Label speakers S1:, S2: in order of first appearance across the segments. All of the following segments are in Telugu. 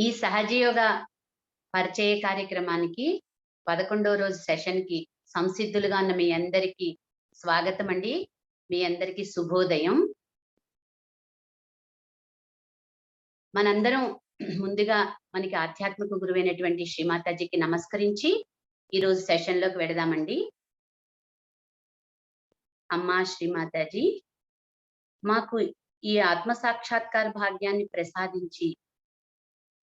S1: ఈ సహజయోగ పరిచయ కార్యక్రమానికి 11వ రోజు సెషన్‌కి సంసిద్ధులుగా ఉన్న మీ అందరికీ స్వాగతం అండి. మీ అందరికీ శుభోదయం. మనందరం ముందుగా మనకి ఆధ్యాత్మిక గురువైనటువంటి శ్రీమాతాజీకి నమస్కరించి ఈరోజు సెషన్‌లోకి వెడదామండి. అమ్మా శ్రీమాతాజీ, మాకు ఈ ఆత్మ సాక్షాత్కార భాగ్యాన్ని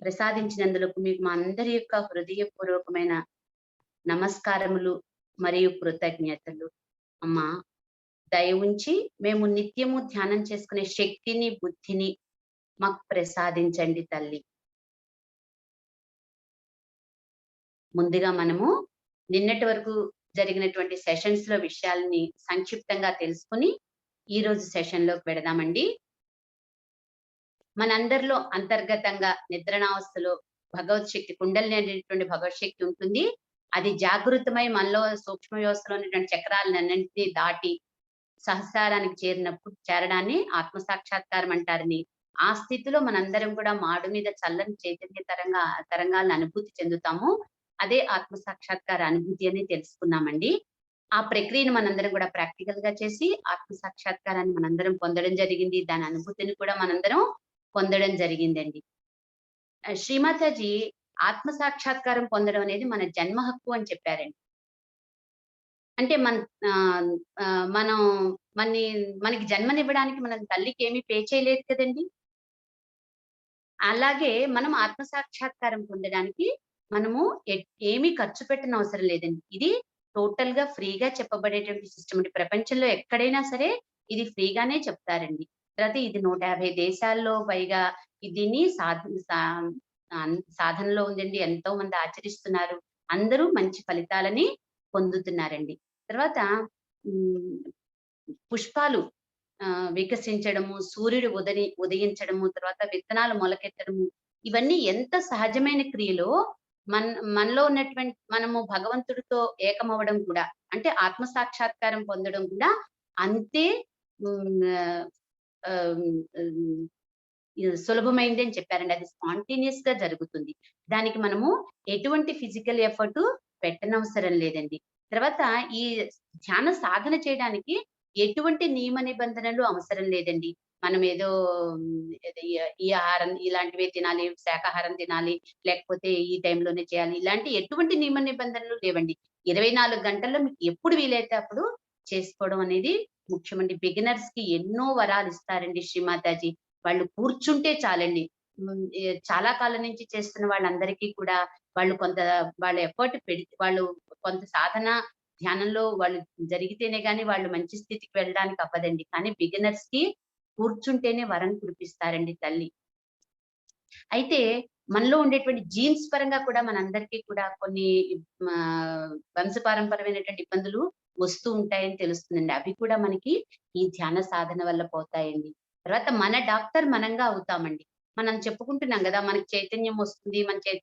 S1: ప్రసాదించినందులకు మీకు మా అందరి యొక్క హృదయపూర్వకమైన నమస్కారములు మరియు కృతజ్ఞతలు. అమ్మా, దయ ఉంచి మేము నిత్యము ధ్యానం చేసుకునే శక్తిని, బుద్ధిని మాకు ప్రసాదించండి తల్లి. ముందుగా మనము నిన్నటి వరకు జరిగినటువంటి సెషన్స్ లో విషయాలని సంక్షిప్తంగా తెలుసుకుని ఈ రోజు సెషన్ లోకి వెడదామండి. మనందరిలో అంతర్గతంగా నిద్రణావస్థలో భగవత్ శక్తి, కుండలిని అనేటువంటి భగవత్ శక్తి ఉంటుంది. అది జాగృతమై మనలో సూక్ష్మ వ్యవస్థలో ఉన్నటువంటి చక్రాలన్నింటినీ దాటి సహస్రానికి చేరడాన్ని ఆత్మ సాక్షాత్కారం అంటారని, ఆ స్థితిలో మనందరం కూడా మాడు మీద చల్లని చైతన్య తరంగాలను అనుభూతి చెందుతాము. అదే ఆత్మ సాక్షాత్కార అనుభూతి అని తెలుసుకున్నామండి. ఆ ప్రక్రియను మనందరం కూడా ప్రాక్టికల్ గా చేసి ఆత్మ సాక్షాత్కారాన్ని మనందరం పొందడం జరిగింది. దాని అనుభూతిని కూడా మనందరం పొందడం జరిగిందండి. శ్రీమాతాజీ ఆత్మ సాక్షాత్కారం పొందడం అనేది మన జన్మ హక్కు అని చెప్పారండి. అంటే మనం మనకి జన్మనివ్వడానికి మన తల్లికి ఏమీ పే చేయలేదు కదండి. అలాగే మనం ఆత్మ సాక్షాత్కారం పొందడానికి మనము ఏమీ ఖర్చు పెట్టిన అవసరం లేదండి. ఇది టోటల్ గా ఫ్రీగా చెప్పబడేటువంటి సిస్టమ్ అండి. ప్రపంచంలో ఎక్కడైనా సరే ఇది ఫ్రీగానే చెప్తారండి. తర్వాత ఇది 150 దేశాల్లో పైగా దీన్ని సాధనలో ఉందండి. ఎంతో మంది ఆచరిస్తున్నారు. అందరూ మంచి ఫలితాలని పొందుతున్నారండి. తర్వాత పుష్పాలు వికసించడము, సూర్యుడు ఉదయించడము, తర్వాత విత్తనాలు మొలకెత్తడము, ఇవన్నీ ఎంత సహజమైన క్రియలో మనలో ఉన్నటువంటి మనము భగవంతుడితో ఏకమవ్వడం కూడా, అంటే ఆత్మ సాక్షాత్కారం పొందడం కూడా అంతే సులభమైంది అని చెప్పారండి. అది స్పాంటేనియస్ గా జరుగుతుంది. దానికి మనము ఎటువంటి ఫిజికల్ ఎఫర్ట్ పెట్టనవసరం లేదండి. తర్వాత ఈ ధ్యాన సాధన చేయడానికి ఎటువంటి నియమ నిబంధనలు అవసరం లేదండి. మనం ఏదో ఈ ఆహారం ఇలాంటివే తినాలి, శాకాహారం తినాలి, లేకపోతే ఈ టైంలోనే చేయాలి, ఇలాంటి ఎటువంటి నియమ నిబంధనలు లేవండి. 24 గంటల్లో మీకు ఎప్పుడు వీలైతే అప్పుడు చేసుకోవడం అనేది ముఖ్యమండి. బిగినర్స్ కి ఎన్నో వరాలు ఇస్తారండి శ్రీమాతాజీ. వాళ్ళు కూర్చుంటే చాలండి. చాలా కాలం నుంచి చేస్తున్న వాళ్ళందరికీ కూడా వాళ్ళ ఎఫర్ట్ పెడితే, వాళ్ళు కొంత సాధన ధ్యానంలో వాళ్ళు జరిగితేనే గాని వాళ్ళు మంచి స్థితికి వెళ్ళడానికి అవ్వదండి. కానీ బిగినర్స్ కి కూర్చుంటేనే వరం కురిపిస్తారండి తల్లి. అయితే మనలో ఉండేటువంటి జీన్స్ పరంగా కూడా మనందరికీ కూడా కొన్ని వంశపారంపరమైనటువంటి ఇబ్బందులు వస్తూ ఉంటాయని తెలుస్తుందండి. అవి కూడా మనకి ఈ ధ్యాన సాధన వల్ల పోతాయండి. తర్వాత మన డాక్టర్ మనంగా అవుతామండి. మనం చెప్పుకుంటున్నాం కదా, మనకి చైతన్యం వస్తుంది,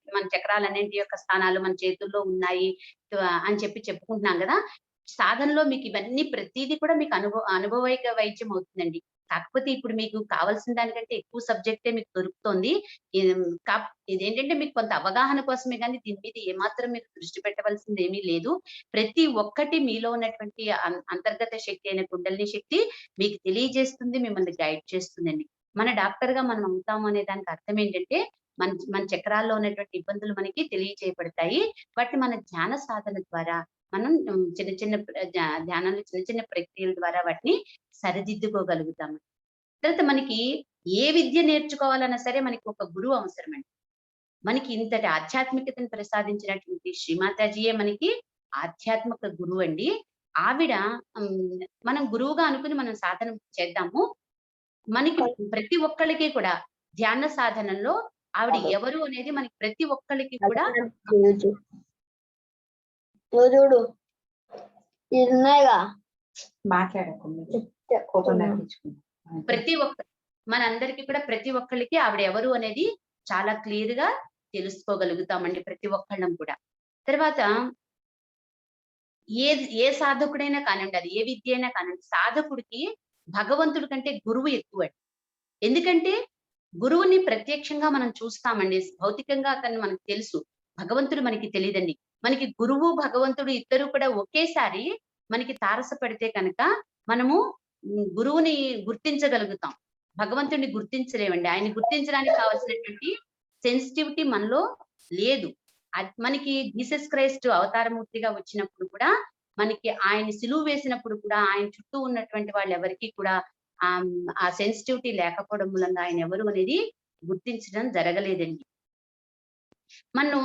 S1: మన చక్రాలన్నింటి యొక్క స్థానాలు మన చేతుల్లో ఉన్నాయి అని చెప్పుకుంటున్నాం కదా. సాధనలో మీకు ఇవన్నీ ప్రతిదీ కూడా మీకు అనుభవైక వైద్యం అవుతుందండి. కాకపోతే ఇప్పుడు మీకు కావాల్సిన దానికంటే ఎక్కువ సబ్జెక్టే మీకు దొరుకుతోంది. ఇదేంటంటే మీకు కొంత అవగాహన కోసమే గాని దీని మీద ఏమాత్రం మీరు దృష్టి పెట్టవలసింది ఏమీ లేదు. ప్రతి ఒక్కటి మీలో ఉన్నటువంటి అంతర్గత శక్తి అయిన కుండలిని శక్తి మీకు తెలియజేస్తుంది, మిమ్మల్ని గైడ్ చేస్తుందండి. మన డాక్టర్ గా మనం అవుతాము అనే దానికి అర్థం ఏంటంటే, మన చక్రాల్లో ఉన్నటువంటి ఇబ్బందులు మనకి తెలియజేయబడతాయి. వాటిని మన ధ్యాన సాధన ద్వారా మనం చిన్న చిన్న ధ్యానంలో చిన్న చిన్న ప్రక్రియల ద్వారా వాటిని సరిదిద్దుకోగలుగుతాము. తర్వాత మనకి ఏ విద్య నేర్చుకోవాలన్నా సరే మనకి ఒక గురువు అవసరమండి. మనకి ఇంతటి ఆధ్యాత్మికతను ప్రసాదించినటువంటి శ్రీమాతాజీయే మనకి ఆధ్యాత్మిక గురువు అండి. ఆవిడ మనం గురువుగా అనుకుని మనం సాధన చేద్దాము. మనకి ప్రతి ఒక్కళ్ళకి కూడా ధ్యాన సాధనలో ఆవిడ ఎవరు అనేది మనకి ప్రతి ఒక్కళ్ళకి కూడా మనందరికీ కూడా ప్రతి ఒక్కళ్ళకి ఆవిడ ఎవరు అనేది చాలా క్లియర్ గా తెలుసుకోగలుగుతామండి, ప్రతి ఒక్కళ్ళం కూడా. తర్వాత ఏ సాధకుడైనా కానివ్వండి, అది ఏ విద్య అయినా కానివ్వండి, సాధకుడికి భగవంతుడి కంటే గురువు ఎక్కువ. ఎందుకంటే గురువుని ప్రత్యక్షంగా మనం చూస్తామండి. భౌతికంగా అతన్ని మనకు తెలుసు. భగవంతుడు మనకి తెలీదండి. మనకి గురువు, భగవంతుడు ఇద్దరు కూడా ఒకేసారి మనకి తారసపడితే కనుక మనము గురువుని గుర్తించగలుగుతాం. భగవంతుడిని గుర్తించలేమండి. ఆయన్ని గుర్తించడానికి కావాల్సినటువంటి సెన్సిటివిటీ మనలో లేదు. మనకి జీసస్ క్రైస్ట్ అవతారమూర్తిగా వచ్చినప్పుడు కూడా మనకి ఆయన్ని సిలువ వేసినప్పుడు కూడా ఆయన చుట్టూ ఉన్నటువంటి వాళ్ళెవరికీ కూడా ఆ సెన్సిటివిటీ లేకపోవడం మూలంగా ఆయన ఎవరు అనేది గుర్తించడం జరగలేదండి. మనం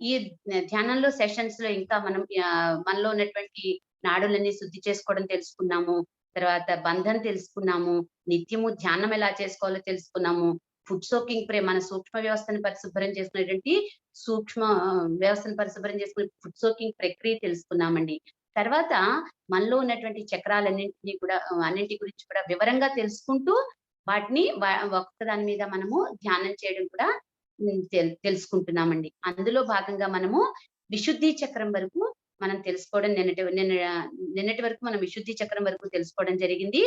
S1: ఈ ధ్యానంలో సెషన్స్ లో ఇంకా మనం మనలో ఉన్నటువంటి నాడులన్నీ శుద్ధి చేసుకోవడం తెలుసుకున్నాము. తర్వాత బంధం తెలుసుకున్నాము. నిత్యము ధ్యానం ఎలా చేసుకోవాలో తెలుసుకున్నాము. ఫుడ్ సోకింగ్ మన సూక్ష్మ వ్యవస్థను పరిశుభ్రం చేసుకునేటువంటి సూక్ష్మ వ్యవస్థను పరిశుభ్రం చేసుకునే ఫుడ్ సోకింగ్ ప్రక్రియ తెలుసుకున్నామండి. తర్వాత మనలో ఉన్నటువంటి చక్రాలన్నింటినీ కూడా అన్నింటి గురించి కూడా వివరంగా తెలుసుకుంటూ వాటిని ఒక్క దాని మీద మనము ధ్యానం చేయడం కూడా తెలుసుకుంటున్నామండి. అందులో భాగంగా మనము విశుద్ధి చక్రం వరకు మనం తెలుసుకోవడం నిన్నటి వరకు మనం విశుద్ధి చక్రం వరకు తెలుసుకోవడం జరిగింది.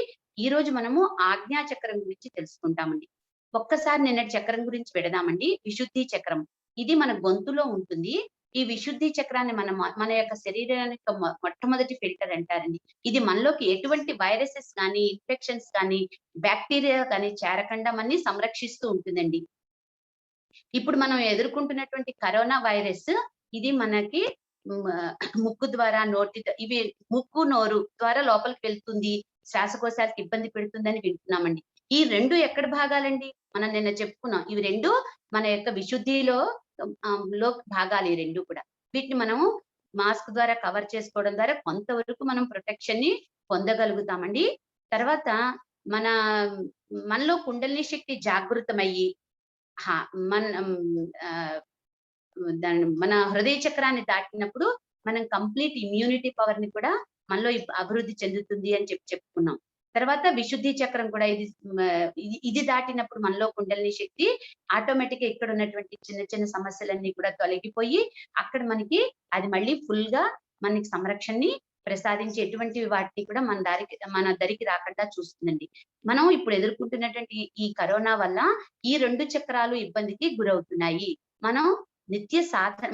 S1: ఈ రోజు మనము ఆజ్ఞా చక్రం గురించి తెలుసుకుంటామండి. ఒక్కసారి నిన్నటి చక్రం గురించి పెడదామండి. విశుద్ధి చక్రం. ఇది మన గొంతులో ఉంటుంది. ఈ విశుద్ధి చక్రాన్ని మన యొక్క శరీరానికి మొట్టమొదటి ఫిల్టర్ అంటారండి. ఇది మనలోకి ఎటువంటి వైరసెస్ కానీ, ఇన్ఫెక్షన్స్ కానీ, బాక్టీరియా కానీ చేరకుండా మనని సంరక్షిస్తూ ఉంటుందండి. ఇప్పుడు మనం ఎదుర్కొంటున్నటువంటి కరోనా వైరస్ ఇది మనకి ముక్కు ద్వారా ఇవి ముక్కు, నోరు ద్వారా లోపలికి వెళ్తుంది. శ్వాసకోశాలకు ఇబ్బంది పెడుతుందని వింటున్నామండి. ఈ 2 ఎక్కడ భాగాలండి? మనం నిన్న చెప్పుకున్నాం. ఇవి 2 మన యొక్క విశుద్ధిలో భాగాలు ఈ 2 కూడా. వీటిని మనము మాస్క్ ద్వారా కవర్ చేసుకోవడం ద్వారా కొంతవరకు మనం ప్రొటెక్షన్ ని పొందగలుగుతామండి. తర్వాత మనలో కుండలిని శక్తి జాగృతమయ్యి మన హృదయ చక్రాన్ని దాటినప్పుడు మనం కంప్లీట్ ఇమ్యూనిటీ పవర్ ని కూడా మనలో అభివృద్ధి చెందుతుంది అని చెప్పుకున్నాం. తర్వాత విశుద్ధి చక్రం కూడా ఇది దాటినప్పుడు మనలో కుండలిని శక్తి ఆటోమేటిక్ గా ఇక్కడ ఉన్నటువంటి చిన్న చిన్న సమస్యలన్నీ కూడా తొలగిపోయి అక్కడ మనకి అది మళ్ళీ ఫుల్ గా మనకి సంరక్షణని ప్రసాదించి ఎటువంటి వాటిని కూడా మన దరికి రాకుండా చూస్తుందండి. మనం ఇప్పుడు ఎదుర్కొంటున్నటువంటి ఈ కరోనా వల్ల ఈ 2 చక్రాలు ఇబ్బందికి గురవుతున్నాయి. మనం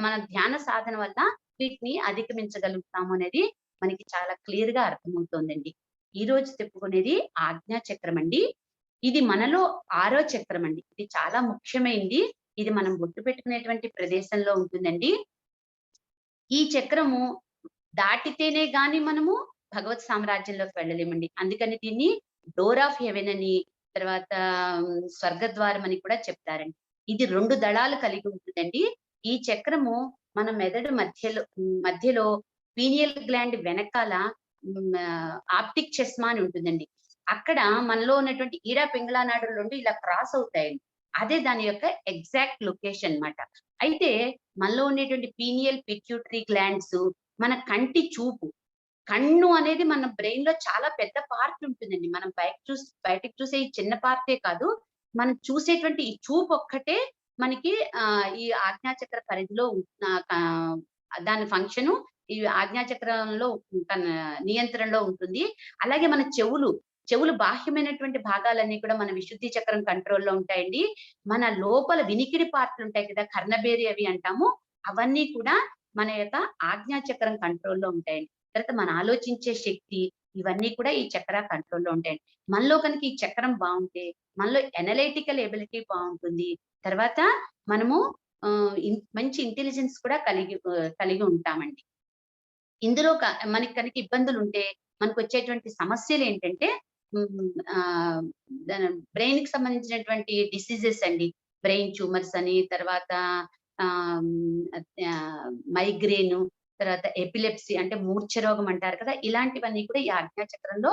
S1: మన ధ్యాన సాధన వల్ల వీటిని అధిగమించగలుగుతాము అనేది మనకి చాలా క్లియర్ గా అర్థమవుతోందండి. ఈ రోజు చెప్పుకునేది ఆజ్ఞా చక్రం అండి. ఇది మనలో 6వ చక్రం అండి. ఇది చాలా ముఖ్యమైనది. ఇది మనం బొట్టు పెట్టుకునేటువంటి ప్రదేశంలో ఉంటుందండి. ఈ చక్రము దాటితేనే గాని మనము భగవత్ సామ్రాజ్యంలోకి వెళ్ళలేమండి. అందుకని దీన్ని డోర్ ఆఫ్ హెవెన్ అని, తర్వాత స్వర్గద్వారం అని కూడా చెప్తారండి. ఇది 2 దళాలు కలిగి ఉంటుందండి. ఈ చక్రము మన మెదడు మధ్యలో పీనియల్ గ్లాండ్ వెనకాల ఆప్టిక్ చెస్మా అని ఉంటుందండి. అక్కడ మనలో ఉన్నటువంటి ఈడా పింగళా నాడులు 2 ఇలా క్రాస్ అవుతాయండి. అదే దాని యొక్క ఎగ్జాక్ట్ లొకేషన్ అన్నమాట. అయితే మనలో ఉండేటువంటి పీనియల్ పిట్యూటరీ గ్లాండ్స్ మన కంటి చూపు, కన్ను అనేది మన బ్రెయిన్ లో చాలా పెద్ద పార్ట్ ఉంటుందండి. మనం బయటకు చూసే ఈ చిన్న పార్టే కాదు, మనం చూసేటువంటి ఈ చూపు ఒక్కటే మనకి ఈ ఆజ్ఞాచక్ర పరిధిలో దాని ఫంక్షను ఈ ఆజ్ఞాచక్రంలో నియంత్రణలో ఉంటుంది. అలాగే మన చెవులు బాహ్యమైనటువంటి భాగాలన్నీ కూడా మన విశుద్ధి చక్రం కంట్రోల్లో ఉంటాయండి. మన లోపల వినికిడి పార్ట్లు ఉంటాయి కదా, కర్ణబేరి అవి అంటాము, అవన్నీ కూడా మన యొక్క ఆజ్ఞాచక్రం కంట్రోల్లో ఉంటాయండి. తర్వాత మన ఆలోచించే శక్తి ఇవన్నీ కూడా ఈ చక్ర కంట్రోల్లో ఉంటాయండి. మనలో కనుక ఈ చక్రం బాగుంటే మనలో ఎనలైటికల్ ఎబిలిటీ బాగుంటుంది. తర్వాత మనము మంచి ఇంటెలిజెన్స్ కూడా కలిగి ఉంటామండి. ఇందులో మనకి కనుక ఇబ్బందులు ఉంటే మనకు వచ్చేటువంటి సమస్యలు ఏంటంటే బ్రెయిన్ కి సంబంధించినటువంటి డిసీజెస్ అండి. బ్రెయిన్ ట్యూమర్స్ అని, తర్వాత మైగ్రేన్, తర్వాత ఎపిలెప్సీ అంటే మూర్ఛ రోగం అంటారు కదా, ఇలాంటివన్నీ కూడా ఈ ఆజ్ఞాచక్రంలో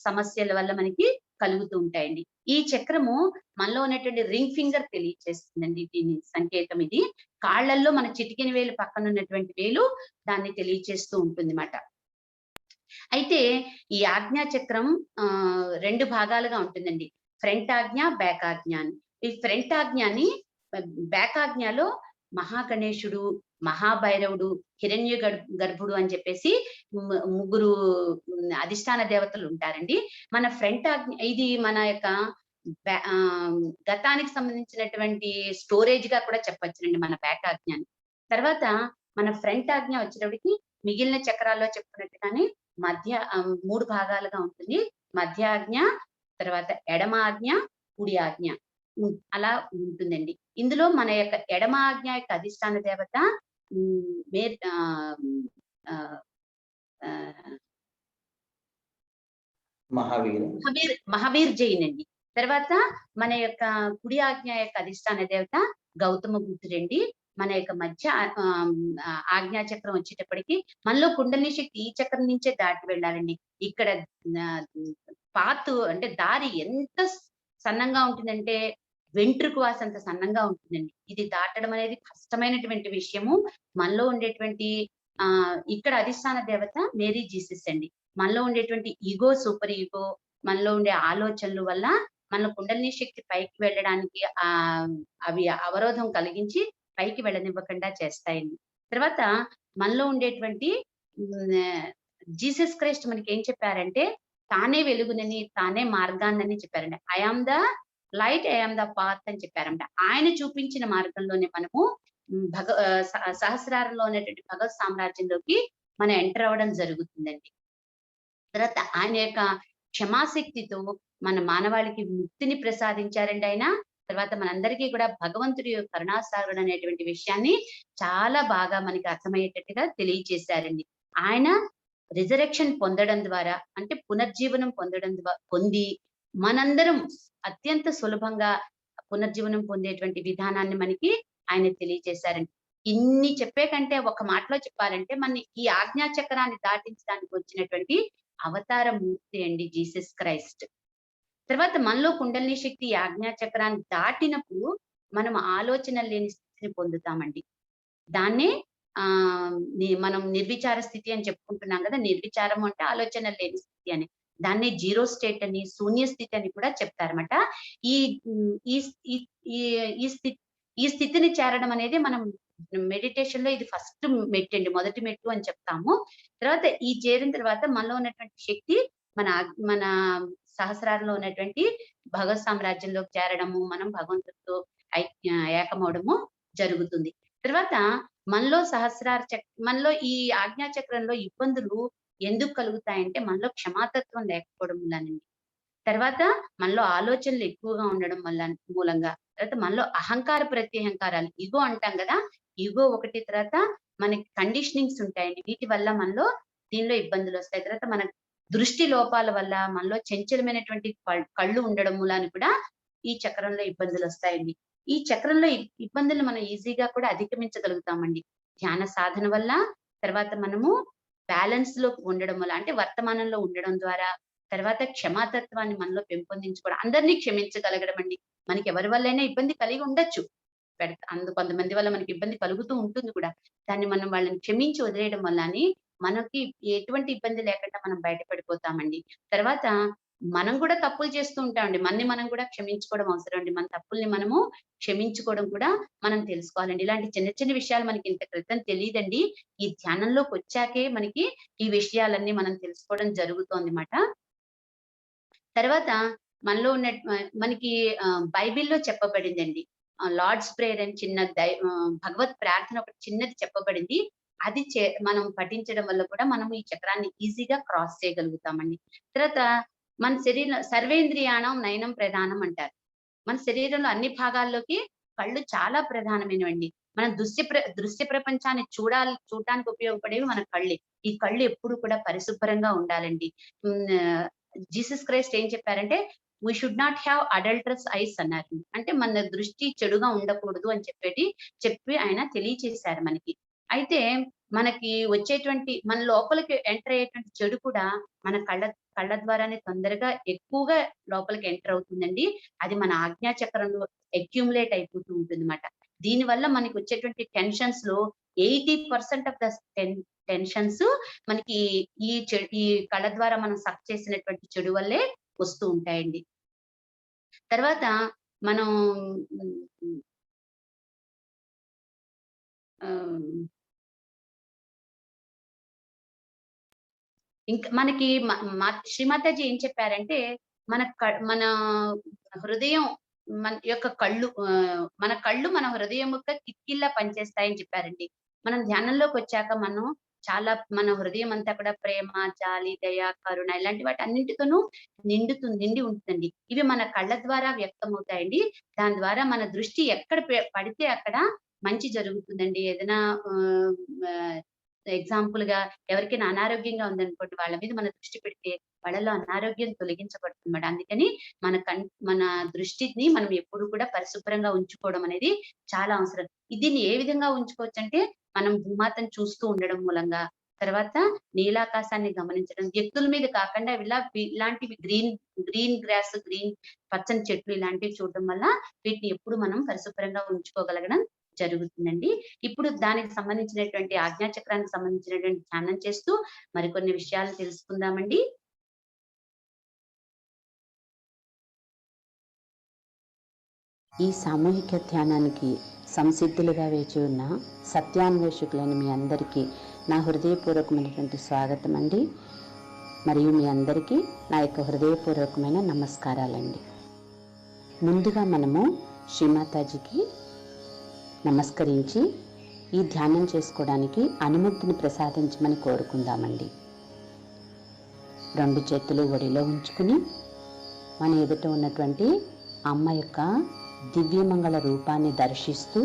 S1: సమస్యల వల్ల మనకి కలుగుతూ ఉంటాయండి. ఈ చక్రము మనలో ఉన్నటువంటి రింగ్ ఫింగర్ తెలియచేస్తుందండి. దీని సంకేతం ఇది. కాళ్ళల్లో మన చిటికెన వేలు పక్కన ఉన్నటువంటి వేలు దాన్ని తెలియచేస్తూ ఉంటుంది మాట. అయితే ఈ ఆజ్ఞా చక్రం 2 భాగాలుగా ఉంటుందండి. ఫ్రంట్ ఆజ్ఞ, బ్యాక్ ఆజ్ఞ అని. ఈ ఫ్రంట్ ఆజ్ఞని బ్యాక్ ఆజ్ఞలో మహాగణేశుడు, మహాభైరవుడు, హిరణ్య గర్భుడు అని చెప్పేసి ముగ్గురు అధిష్టాన దేవతలు ఉంటారండి. మన ఫ్రంట్ ఆజ్ఞ ఇది మన యొక్క గతానికి సంబంధించినటువంటి స్టోరేజ్‌గా కూడా చెప్పొచ్చునండి మన బ్యాక్ ఆజ్ఞని. తర్వాత మన ఫ్రంట్ ఆజ్ఞ వచ్చేటప్పటికి మిగిలిన చక్రాల్లో చెప్పుకున్నట్టుగానే 3 భాగాలుగా ఉంటుంది. మధ్య ఆజ్ఞ, తర్వాత ఎడమ ఆజ్ఞ, కుడి ఆజ్ఞ. అలా ఉంటుందండి. ఇందులో మన యొక్క ఎడమ ఆజ్ఞ యొక్క అధిష్టాన దేవత హ్మ్, మేర్ ఆహ్, ఆహ్, ఆహ్,
S2: మహావీర.
S1: మహావీర్ జైన్ అండి. తర్వాత మన యొక్క కుడి ఆజ్ఞ యొక్క అధిష్టాన దేవత గౌతమ బుద్ధుడండి. మన యొక్క మధ్య ఆజ్ఞా చక్రం వచ్చేటప్పటికి మనలో కుండలిని శక్తి ఈ చక్రం నుంచే దాటి వెళ్ళాలండి. ఇక్కడ ఆహ్, అంటే దారి ఎంత సన్నంగా ఉంటుందంటే వెంట్రుక వాసంత సన్నంగా ఉంటుందండి. ఇది దాటడం అనేది కష్టమైనటువంటి విషయము. మనలో ఉండేటువంటి ఇక్కడ అధిష్టాన దేవత మేరీ జీసస్ అండి. మనలో ఉండేటువంటి ఈగో, సూపర్ ఈగో, మనలో ఉండే ఆలోచనల వల్ల మన కుండలిని శక్తి పైకి వెళ్ళడానికి అవి అవరోధం కలిగించి పైకి వెళ్ళనివ్వకుండా చేస్తాయండి. తర్వాత మనలో ఉండేటువంటి జీసస్ క్రైస్ట్ మనకేం చెప్పారంటే, తానే వెలుగునని, తానే మార్గాన్నని చెప్పారండి. I am the light, I am the path అని చెప్పారంట. ఆయన చూపించిన మార్గంలోనే మనము సహస్రారంలో ఉన్నటువంటి భగవత్ సామ్రాజ్యంలోకి మనం ఎంటర్ అవ్వడం జరుగుతుందండి. తర్వాత ఆయన యొక్క క్షమాశక్తితో మన మానవాళికి ముక్తిని ప్రసాదించారండి ఆయన. తర్వాత మనందరికీ కూడా భగవంతుడి యొక్క కరుణాసాగరుడు అనేటువంటి విషయాన్ని చాలా బాగా మనకి అర్థమయ్యేటట్టుగా తెలియజేశారండి. ఆయన రిజరెక్షన్ పొందడం ద్వారా అంటే పునర్జీవనం పొంది మనందరం అత్యంత సులభంగా పునర్జీవనం పొందేటువంటి విధానాన్ని మనకి ఆయన తెలియజేశారండి. ఇన్ని చెప్పే కంటే ఒక మాటలో చెప్పాలంటే ఈ ఆజ్ఞా చక్రాన్ని దాటించడానికి వచ్చినటువంటి అవతార మూర్తి అండి జీసస్ క్రైస్ట్. తర్వాత మనలో కుండలిని శక్తి ఈ ఆజ్ఞా చక్రాన్ని దాటినప్పుడు మనం ఆలోచన లేని స్థితిని పొందుతామండి. దాన్నే మనం నిర్విచార స్థితి అని చెప్పుకుంటున్నాం కదా! నిర్విచారం అంటే ఆలోచన లేని స్థితి అని. దాన్నే జీరో స్టేట్ అని, శూన్య స్థితి అని కూడా చెప్తారన్నమాట. ఈ ఈ ఈ ఈ స్థితి ఈ స్థితిని చేరడం అనేది మనం మెడిటేషన్‌లో ఇది ఫస్ట్ మెట్టండి. మొదటి మెట్టు అని చెప్తాము. తర్వాత ఈ చేరిన తర్వాత మనలో ఉన్నటువంటి శక్తి మన సహస్రారంలో ఉన్నటువంటి భగవత్ సామ్రాజ్యంలోకి చేరడము, మనం భగవంతుడితో ఏకమవ్వడము జరుగుతుంది. తర్వాత మనలో ఈ ఆజ్ఞా చక్రంలో ఇబ్బందులు ఎందుకు కలుగుతాయంటే మనలో క్షమాతత్వం లేకపోవడం వల్లనండి. తర్వాత మనలో ఆలోచనలు ఎక్కువగా ఉండడం మూలంగా. తర్వాత మనలో అహంకార ప్రత్యహంకారాలు ఇగో అంటాం కదా! ఇగో ఒకటి, తర్వాత మనకి కండిషనింగ్స్ ఉంటాయండి. వీటి వల్ల దీనిలో ఇబ్బందులొస్తాయి. తర్వాత మన దృష్టి లోపాల వల్ల మనలో చంచలమైనటువంటి కళ్ళు ఉండడం మూలాన కూడా ఈ చక్రంలో ఇబ్బందులొస్తాయండి. ఈ చక్రంలో ఇబ్బందులు మనం ఈజీగా కూడా అధిగమించగలుగుతామండి. ధ్యాన సాధన వల్ల, తర్వాత మనము బ్యాలెన్స్‌లో ఉండడం వల్ల అంటే వర్తమానంలో ఉండడం ద్వారా, తర్వాత క్షమాతత్వాన్ని మనలో పెంపొందించుకోవడం. అందరిని క్షమించగలగడం అండి. మనకి ఎవరి వల్లైనా ఇబ్బంది కలిగి ఉండొచ్చు. కొంతమంది వల్ల మనకి ఇబ్బంది కలుగుతూ ఉంటుంది కూడా. దాన్ని మనం వాళ్ళని క్షమించి వదిలేయడం వల్లని మనకి ఎటువంటి ఇబ్బంది లేకుండా మనం బయటపడిపోతామండి. తర్వాత మనం కూడా తప్పులు చేస్తూ ఉంటామండి. మనం కూడా క్షమించుకోవడం అవసరం అండి. మన తప్పుల్ని మనము క్షమించుకోవడం కూడా మనం తెలుసుకోవాలండి. ఇలాంటి చిన్న చిన్న విషయాలు మనకి ఇంత క్రితం తెలీదండి. ఈ ధ్యానంలోకొచ్చాకే మనకి ఈ విషయాలన్నీ మనం తెలుసుకోవడం జరుగుతోందిమాట. తర్వాత మనలో ఉన్న మనకి బైబిల్‌లో చెప్పబడిందండి. లార్డ్స్ ప్రేయర్ అని భగవత్ ప్రార్థన ఒకటి చిన్నది చెప్పబడింది. అది మనం పఠించడం వల్ల కూడా మనం ఈ చక్రాన్ని ఈజీగా క్రాస్ చేయగలుగుతామండి. తర్వాత మన సర్వేంద్రియాణం నయనం ప్రధానం అంటారు. మన శరీరంలో అన్ని భాగాల్లోకి కళ్ళు చాలా ప్రధానమైనవండి. మన దృశ్య ప్రపంచాన్ని చూడటానికి ఉపయోగపడేవి మన కళ్ళే. ఈ కళ్ళు ఎప్పుడు కూడా పరిశుభ్రంగా ఉండాలండి. జీసస్ క్రైస్ట్ ఏం చెప్పారంటే, we should not have adulterous eyes అన్నారు. అంటే మన దృష్టి చెడుగా ఉండకూడదు అని చెప్పి ఆయన తెలియచేశారు మనకి. అయితే మనకి వచ్చేటువంటి మన లోపలికి ఎంటర్ అయ్యేటువంటి చెడు కూడా మన కళ్ళ ద్వారానే తొందరగా ఎక్కువగా లోపలికి ఎంటర్ అవుతుందండి. అది మన ఆజ్ఞా చక్రంలో అక్యుములేట్ అయిపోతూ ఉంటుందన్నమాట. దీనివల్ల మనకి వచ్చేటువంటి టెన్షన్స్‌లో 80% ఆఫ్ ద టెన్షన్స్ మనకి ఈ కళ్ళ ద్వారా మనం సక్ చేసినటువంటి చెడు వల్లే వస్తూ ఉంటాయండి. తర్వాత మనం ఇంకా మనకి శ్రీమాతాజీ ఏం చెప్పారంటే, మన హృదయం మన యొక్క మన హృదయం యొక్క కిటికీల్లా పనిచేస్తాయని చెప్పారండి. మనం ధ్యానంలోకొచ్చాక మన హృదయం అంతా కూడా ప్రేమ, జాలి, దయ, కరుణ ఇలాంటి వాటన్నిటితోనూ నిండి ఉంటుందండి. ఇవి మన కళ్ళ ద్వారా వ్యక్తమవుతాయండి. దాని ద్వారా మన దృష్టి ఎక్కడ పడితే అక్కడ మంచి జరుగుతుందండి. ఏదైనా ఆహ్, ఆహ్, ఎగ్జాంపుల్‌గా ఎవరికైనా అనారోగ్యంగా ఉందనుకోండి, వాళ్ళ మీద మన దృష్టి పెడితే వాళ్ళలో అనారోగ్యం తొలగించబడుతుందన్నమాట. అందుకని మన దృష్టిని మనం ఎప్పుడు కూడా పరిశుభ్రంగా ఉంచుకోవడం అనేది చాలా అవసరం. దీన్ని ఏ విధంగా ఉంచుకోవచ్చంటే, మనం భూమాతను చూస్తూ ఉండడం మూలంగా, తర్వాత నీలాకాశాన్ని గమనించడం, వ్యక్తుల మీద కాకుండా ఇలాంటివి గ్రీన్ గ్రాస్, పచ్చని చెట్లు ఇలాంటివి చూడడం వల్ల వీటిని ఎప్పుడు మనం పరిశుభ్రంగా ఉంచుకోగలగడం జరుగుతుందండి. ఇప్పుడు దానికి సంబంధించినటువంటి ఆజ్ఞాచక్రానికి సంబంధించినటువంటి ధ్యానం చేస్తూ మరికొన్ని విషయాలు తెలుసుకుందామండి.
S2: ఈ సామూహిక ధ్యానానికి సంసిద్ధులుగా వేచి ఉన్న సత్యాన్వేషకులైన మీ అందరికీ నా హృదయపూర్వకమైనటువంటి స్వాగతం అండి. మరియు మీ అందరికీ నా యొక్క హృదయపూర్వకమైన నమస్కారాలండి. ముందుగా మనము శ్రీమాతాజీకి నమస్కరించి ఈ ధ్యానం చేసుకోవడానికి అనుమతిని ప్రసాదించమని కోరుకుందామండి. 2 చేతులు ఒడిలో ఉంచుకుని మన ఎదుట ఉన్నటువంటి అమ్మ యొక్క దివ్యమంగళ రూపాన్ని దర్శిస్తూ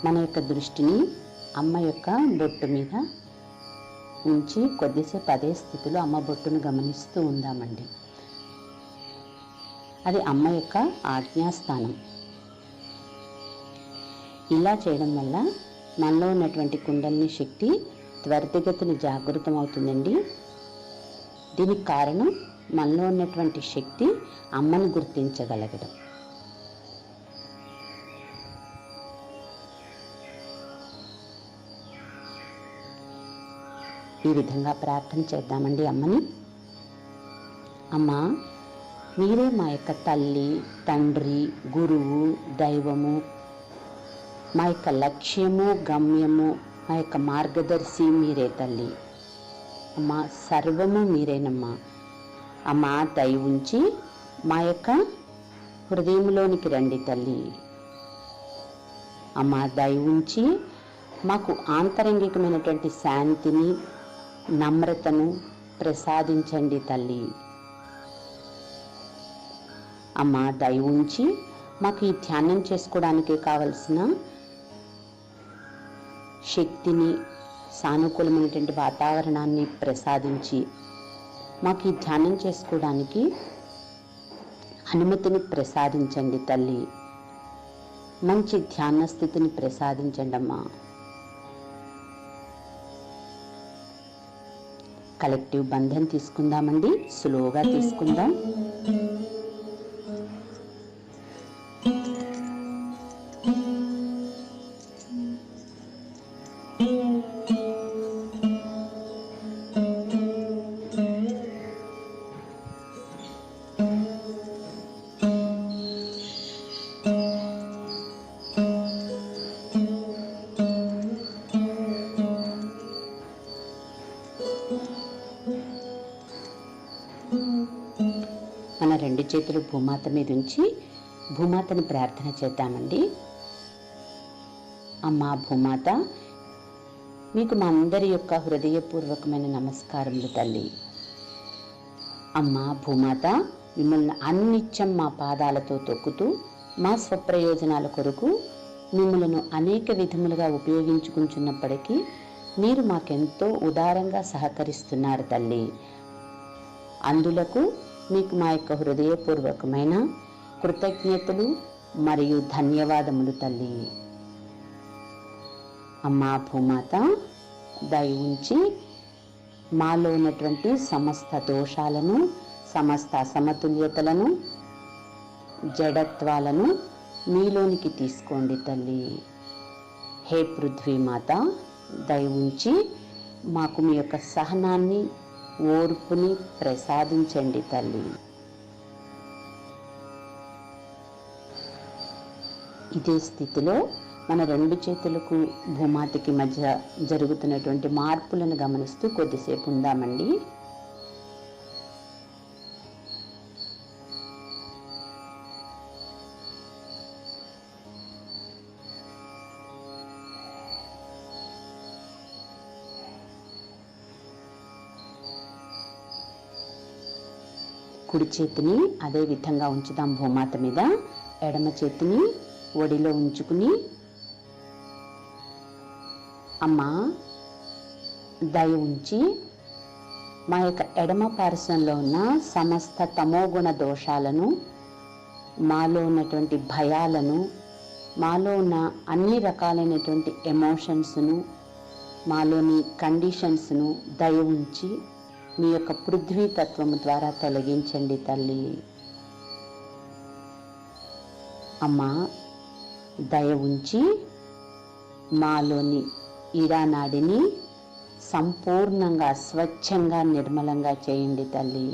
S2: మన యొక్క దృష్టిని అమ్మ యొక్క బొట్టు మీద ఉంచి కొద్దిసేపు అదే స్థితిలో అమ్మ బొట్టును గమనిస్తూ ఉందామండి. అది అమ్మ యొక్క ఆజ్ఞాస్థానం. ఇలా చేయడం వల్ల మనలో ఉన్నటువంటి కుండలిని శక్తి త్వరితగతిన జాగృతం అవుతుందండి. దీనికి కారణం మనలో ఉన్నటువంటి శక్తి అమ్మను గుర్తించగలగడం. ఈ విధంగా ప్రార్థన చేద్దామండి అమ్మని. అమ్మ, మీరే మా యొక్క తల్లి, తండ్రి, గురువు, దైవము, మా యొక్క లక్ష్యము, గమ్యము, మా యొక్క మార్గదర్శి మీరే తల్లి. అమ్మ, సర్వము మీరేనమ్మా. అమ్మ, దయ ఉంచి మా యొక్క హృదయంలోనికి రండి తల్లి. అమ్మ, దయ ఉంచి మాకు ఆంతరంగికమైనటువంటి శాంతిని, నమ్రతను ప్రసాదించండి తల్లి. అమ్మ, దయ ఉంచి మాకు ఈ ధ్యానం చేసుకోవడానికి కావలసిన శక్తిని, సానుకూలమైనటువంటి వాతావరణాన్ని ప్రసాదించి మాకు ఈ ధ్యానం చేసుకోవడానికి అనుమతిని ప్రసాదించండి తల్లి. మంచి ధ్యాన స్థితిని ప్రసాదించండి అమ్మా. కలెక్టివ్ బంధం తీసుకుందామండి. స్లోగా తీసుకుందాం. మన 2 చేతులు భూమాత మీద ఉంచి భూమాతని ప్రార్థన చేద్దామండి. అమ్మా భూమాత, మీకు మా అందరి యొక్క హృదయపూర్వకమైన నమస్కారములు తల్లి. అమ్మా భూమాత, మిమ్మల్ని అన్నిత్యం మా పాదాలతో తొక్కుతూ మా స్వప్రయోజనాల కొరకు మిమ్మలను అనేక విధములుగా ఉపయోగించుకుంటున్నప్పటికీ మీరు మాకెంతో ఉదారంగా సహకరిస్తున్నారు తల్లి. అందులకు మీకు మా యొక్క హృదయపూర్వకమైన కృతజ్ఞతలు మరియు ధన్యవాదములు తల్లి. అమ్మా భూమాత, దయ ఉంచి మాలో ఉన్నటువంటి సమస్త దోషాలను, సమస్త అసమతుల్యతలను, జడత్వాలను మీలోనికి తీసుకోండి తల్లి. హే పృథ్వీమాత, దయ ఉంచి మాకు మీ యొక్క సహనాన్ని, ఓర్పుని ప్రసాదించండి తల్లి. ఇదే స్థితిలో మన 2 చేతులకు భూమాతకి మధ్య జరుగుతున్నటువంటి మార్పులను గమనిస్తూ కొద్దిసేపు ఉందామండి. కుడి చేతిని అదే విధంగా ఉంచుదాం భూమాత మీద. ఎడమ చేతిని ఒడిలో ఉంచుకుని, అమ్మా దయ ఉంచి మా యొక్క ఎడమ పార్శ్వంలో ఉన్న సమస్త తమోగుణ దోషాలను, మాలో ఉన్నటువంటి భయాలను, మాలో ఉన్న అన్ని రకాలైనటువంటి ఎమోషన్స్ను, మాలోని కండిషన్స్ను దయ ఉంచి మీ యొక్క పృథ్వీ తత్వము ద్వారా తొలగించండి తల్లి. అమ్మా దయ ఉంచి మాలోని ఈడానాడిని సంపూర్ణంగా స్వచ్ఛంగా నిర్మలంగా చేయండి తల్లి.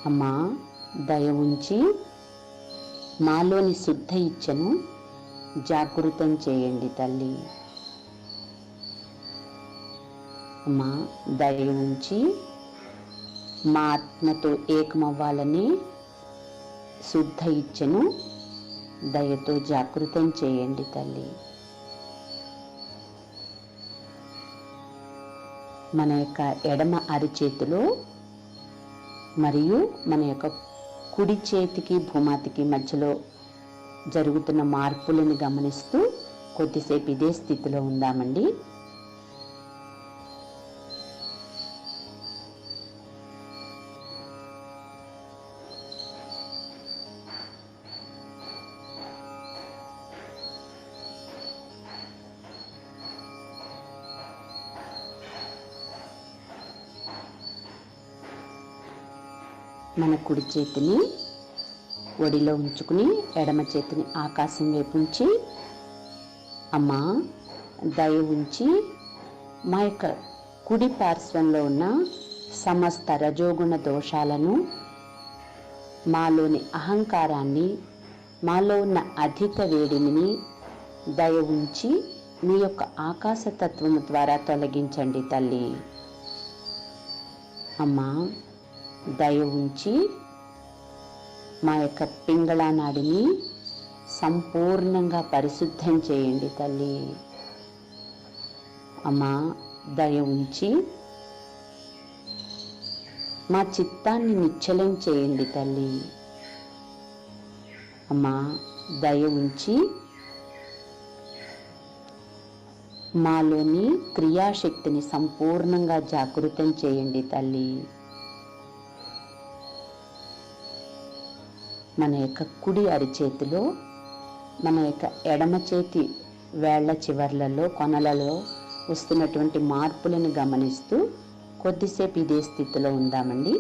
S2: అమ్మా దయ ఉంచి మాలోని శుద్ధ ఇచ్చను జాగృతం చేయండి తల్లి. అమ్మా దయ ఉంచి మా ఆత్మతో ఏకమవ్వాలని శుద్ధ ఇచ్చను దయతో జాగృతం చేయండి తల్లి. మన యొక్క ఎడమ అరిచేతిలో మరియు మన యొక్క కుడి చేతికి భూమాతికి మధ్యలో జరుగుతున్న మార్పులను గమనిస్తూ కొద్దిసేపు ఇదే స్థితిలో ఉందామండి. మన కుడి చేతిని ఒడిలో ఉంచుకుని ఎడమ చేతిని ఆకాశం వైపు ఉంచి, అమ్మా దయ ఉంచి మా యొక్క కుడి పార్శ్వంలో ఉన్న సమస్త రజోగుణ దోషాలను, మాలోని అహంకారాన్ని, మాలో ఉన్న అధిక వేడిమిని దయ ఉంచి మీ యొక్క ఆకాశతత్వము ద్వారా తొలగించండి తల్లి. అమ్మా దయ ఉంచి మా యొక్క పింగళా నాడిని సంపూర్ణంగా పరిశుద్ధం చేయండి తల్లి. అమ్మా దయ ఉంచి మా చిత్తాన్ని నిశ్చలం చేయండి తల్లి. అమ్మా దయ ఉంచి మాలోని క్రియాశక్తిని సంపూర్ణంగా జాగృతం చేయండి తల్లి. మన యొక్క కుడి అరిచేతిలో మన యొక్క ఎడమ చేతి వేళ్ల చివర్లలో కొనలలో వస్తున్నటువంటి మార్పులను గమనిస్తూ కొద్దిసేపు ఇదే స్థితిలో ఉందామండి.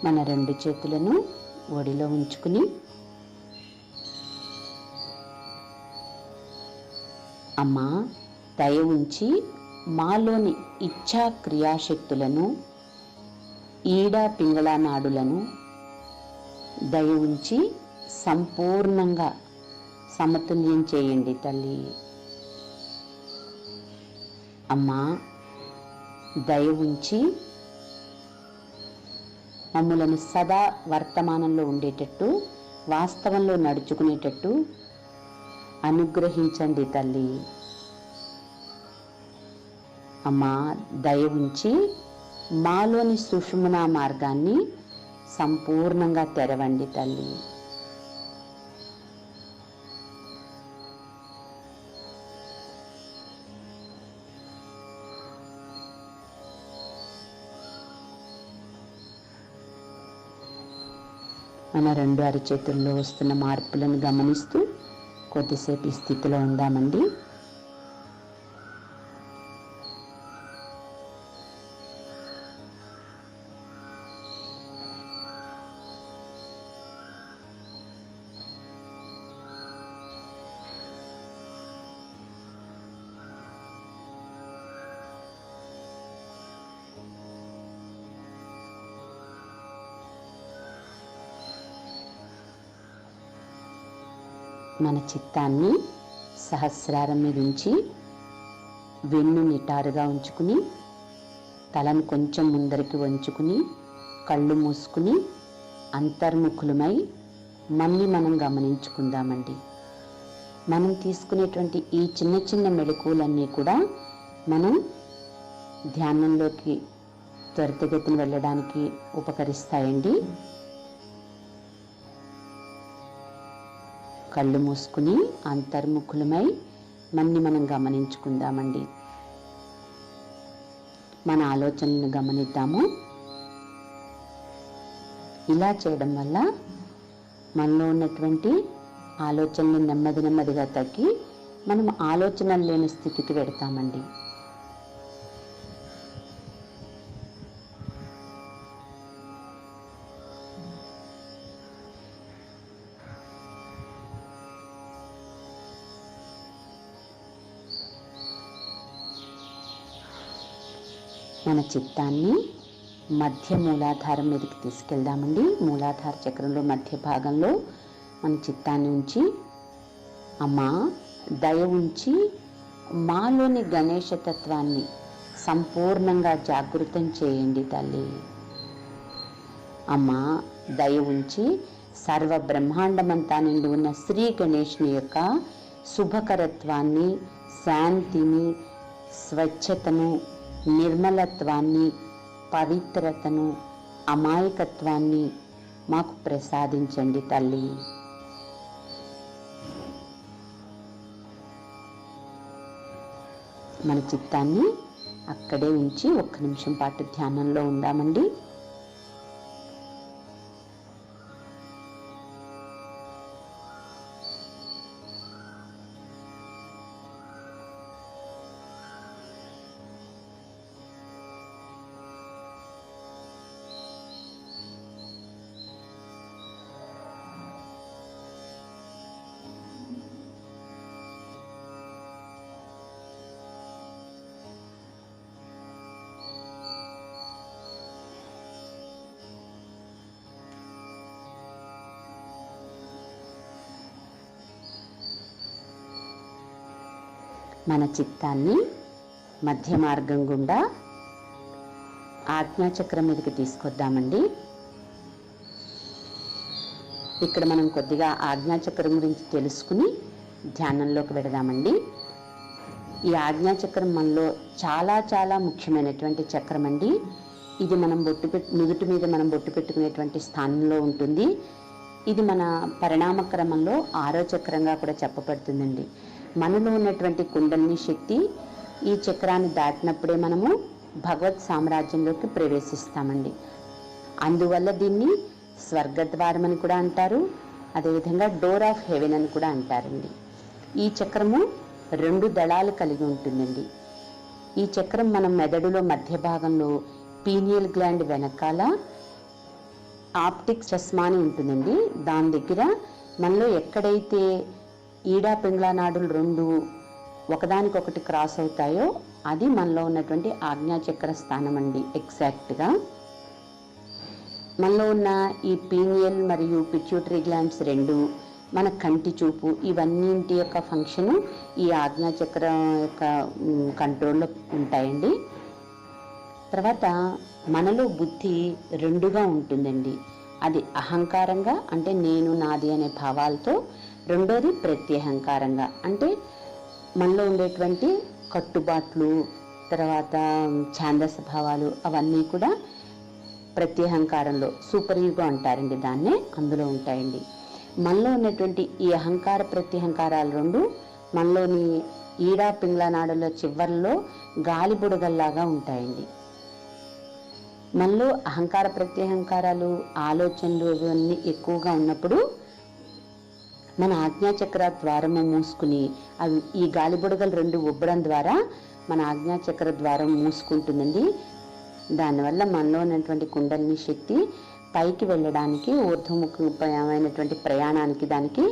S2: మన రెండు చేతులను ఒడిలో ఉంచుకుని, అమ్మా దయ ఉంచి మాలోని ఇచ్ఛా క్రియాశక్తులను, ఈడా పింగళా నాడులను దయ ఉంచి సంపూర్ణంగా సమతుల్యం చేయండి తల్లి. అమ్మా దయ ఉంచి మమ్ములను సదా వర్తమానంలో ఉండేటట్టు, వాస్తవంలో నడుచుకునేటట్టు అనుగ్రహించండి తల్లి. అమ్మా దయ ఉంచి మాలోని సుషుమ్నా మార్గాన్ని సంపూర్ణంగా తెరవండి తల్లి. మన రెండు అరిచేతుల్లో వస్తున్న మార్పులను గమనిస్తూ కొద్దిసేపు ఈ స్థితిలో ఉందామండి. మన చిత్తాన్ని సహస్రారం మీద ఉంచి వెన్ను నిటారుగా ఉంచుకుని తలను కొంచెం ముందరికి వంచుకుని కళ్ళు మూసుకుని అంతర్ముఖులమై మన్ని మనం గమనించుకుందామండి. మనం తీసుకునేటువంటి ఈ చిన్న చిన్న మెళకువలన్నీ కూడా మనం ధ్యానంలోకి త్వరితగతిని వెళ్ళడానికి ఉపకరిస్తాయండి. కళ్ళు మూసుకుని అంతర్ముఖులమై మన్ని మనం గమనించుకుందామండి. మన ఆలోచనలను గమనిద్దాము. ఇలా చేయడం వల్ల మనలో ఉన్నటువంటి ఆలోచనలు నెమ్మదిగా తగ్గి మనం ఆలోచనలు లేని స్థితికి వెడతామండి. మన చిత్తాన్ని మధ్య మూలాధారం మీదకి తీసుకెళ్దామండి. మూలాధార చక్రంలో మధ్య భాగంలో మన చిత్తాన్ని ఉంచి, అమ్మా దయ ఉంచి మాలోని గణేశ తత్వాన్ని సంపూర్ణంగా జాగృతం చేయండి తల్లి. అమ్మా దయ ఉంచి సర్వ బ్రహ్మాండమంతా నిండి ఉన్న శ్రీ గణేష్ని యొక్క శుభకరత్వాన్ని, శాంతిని, స్వచ్ఛతను, నిర్మలత్వాన్ని, పవిత్రతను, అమాయకత్వాన్ని మాకు ప్రసాదించండి తల్లి. మన చిత్తాన్ని అక్కడే ఉంచి 1 నిమిషం పాటు ధ్యానంలో ఉందామండి. మన చిత్తాన్ని మధ్య మార్గం గుండా ఆజ్ఞాచక్రం మీదకి తీసుకొద్దామండి. ఇక్కడ మనం కొద్దిగా ఆజ్ఞాచక్రం గురించి తెలుసుకుని ధ్యానంలోకి వెడదామండి. ఈ ఆజ్ఞాచక్రం మనలో చాలా చాలా ముఖ్యమైనటువంటి చక్రం అండి. ఇది మనం నుదుటి మీద మనం బొట్టు పెట్టుకునేటువంటి స్థానంలో ఉంటుంది. ఇది మన పరిణామక్రమంలో 6వ చక్రంగా కూడా చెప్పబడుతుందండి. మనలో ఉన్నటువంటి కుండలిని శక్తి ఈ చక్రాన్ని దాటినప్పుడే మనము భగవత్ సామ్రాజ్యంలోకి ప్రవేశిస్తామండి. అందువల్ల దీన్ని స్వర్గద్వారం అని కూడా అంటారు. అదేవిధంగా డోర్ ఆఫ్ హెవెన్ అని కూడా అంటారండి. ఈ చక్రము 2 దళాలు కలిగి ఉంటుందండి. ఈ చక్రం మన మెదడులో మధ్య భాగంలో పీనియల్ గ్లాండ్ వెనకాల ఆప్టిక్ చస్మా అని ఉంటుందండి. దాని దగ్గర మనలో ఎక్కడైతే ఈడా పింగళా నాడులు 2 ఒకదానికొకటి క్రాస్ అవుతాయో అది మనలో ఉన్నటువంటి ఆజ్ఞాచక్ర స్థానం అండి. ఎగ్జాక్ట్గా మనలో ఉన్న ఈ పీనియల్ మరియు పిట్యూటరీ గ్లాండ్స్ 2, మన కంటి చూపు, ఇవన్నింటి యొక్క ఫంక్షను ఈ ఆజ్ఞాచక్రం యొక్క కంట్రోల్లో ఉంటాయండి. తర్వాత మనలో బుద్ధి 2గా ఉంటుందండి. అది అహంకారంగా, అంటే నేను నాది అనే భావాలతో. రెండోది ప్రత్యహంకారంగా, అంటే మనలో ఉండేటువంటి కట్టుబాట్లు, తర్వాత ఛాందస భావాలు, అవన్నీ కూడా ప్రత్యహంకారంలో సూపర్ ఈగో అంటారండి దాన్నే, అందులో ఉంటాయండి. మనలో ఉన్నటువంటి ఈ అహంకార ప్రత్యహంకారాలు 2 మనలోని ఈడా పింగళా నాడుల చివర్లో గాలి బుడగల్లాగా ఉంటాయండి. మనలో అహంకార ప్రత్యహంకారాలు, ఆలోచనలు ఇవన్నీ ఎక్కువగా ఉన్నప్పుడు మన ఆజ్ఞాచక్ర ద్వారము మూసుకుని అవి ఈ గాలి బుడగలు 2 ఉబ్బడం ద్వారా మన ఆజ్ఞాచక్ర ద్వారం మూసుకుంటుందండి. దానివల్ల మనలో ఉన్నటువంటి కుండలిని శక్తి పైకి వెళ్ళడానికి, ఊర్ధ్వముఖమైనటువంటి ప్రయాణానికి దానికి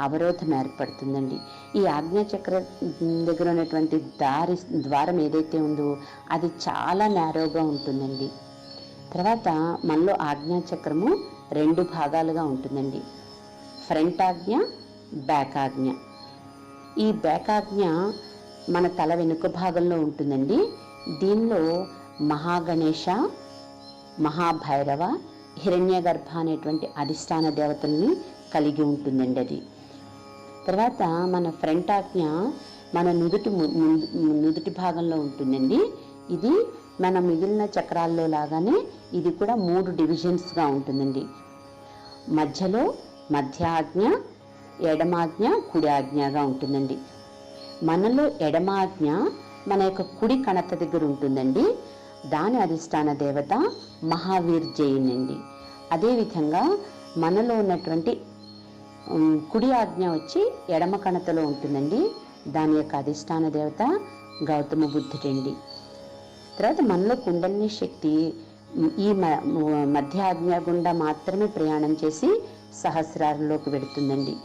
S2: అవరోధం ఏర్పడుతుందండి. ఈ ఆజ్ఞాచక్ర దగ్గర ఉన్నటువంటి ద్వారం ఏదైతే ఉందో అది చాలా నేరోగా ఉంటుందండి. తర్వాత మనలో ఆజ్ఞాచక్రము 2 భాగాలుగా ఉంటుందండి. ఫ్రంట్ ఆజ్ఞ, బ్యాక్ ఆజ్ఞ. ఈ బ్యాక్ ఆజ్ఞ మన తల వెనుక భాగంలో ఉంటుందండి. దీనిలో మహాగణేశ, మహాభైరవ, హిరణ్యగర్భ అనేటువంటి అధిష్టాన దేవతల్ని కలిగి ఉంటుందండి అది. తర్వాత మన ఫ్రంట్ ఆజ్ఞ మన నుదుటి భాగంలో ఉంటుందండి. ఇది మన మిగిలిన చక్రాల్లో లాగానే ఇది కూడా 3 డివిజన్స్గా ఉంటుందండి. మధ్యలో మధ్య ఆజ్ఞ, ఎడమాజ్ఞ, కుడి ఆజ్ఞగా ఉంటుందండి. మనలో ఎడమాజ్ఞ మన యొక్క కుడి కణత దగ్గర ఉంటుందండి. దాని అధిష్టాన దేవత మహావీర్ జైన్ అండి. అదేవిధంగా మనలో ఉన్నటువంటి కుడి ఆజ్ఞ వచ్చి ఎడమ కణతలో ఉంటుందండి. దాని యొక్క అధిష్టాన దేవత గౌతమ బుద్ధుడండి. తర్వాత మనలో కుండలిని శక్తి ఈ మధ్య ఆజ్ఞ గుండా మాత్రమే ప్రయాణం చేసి సహస్రారంలోకి వెడుతుందండి.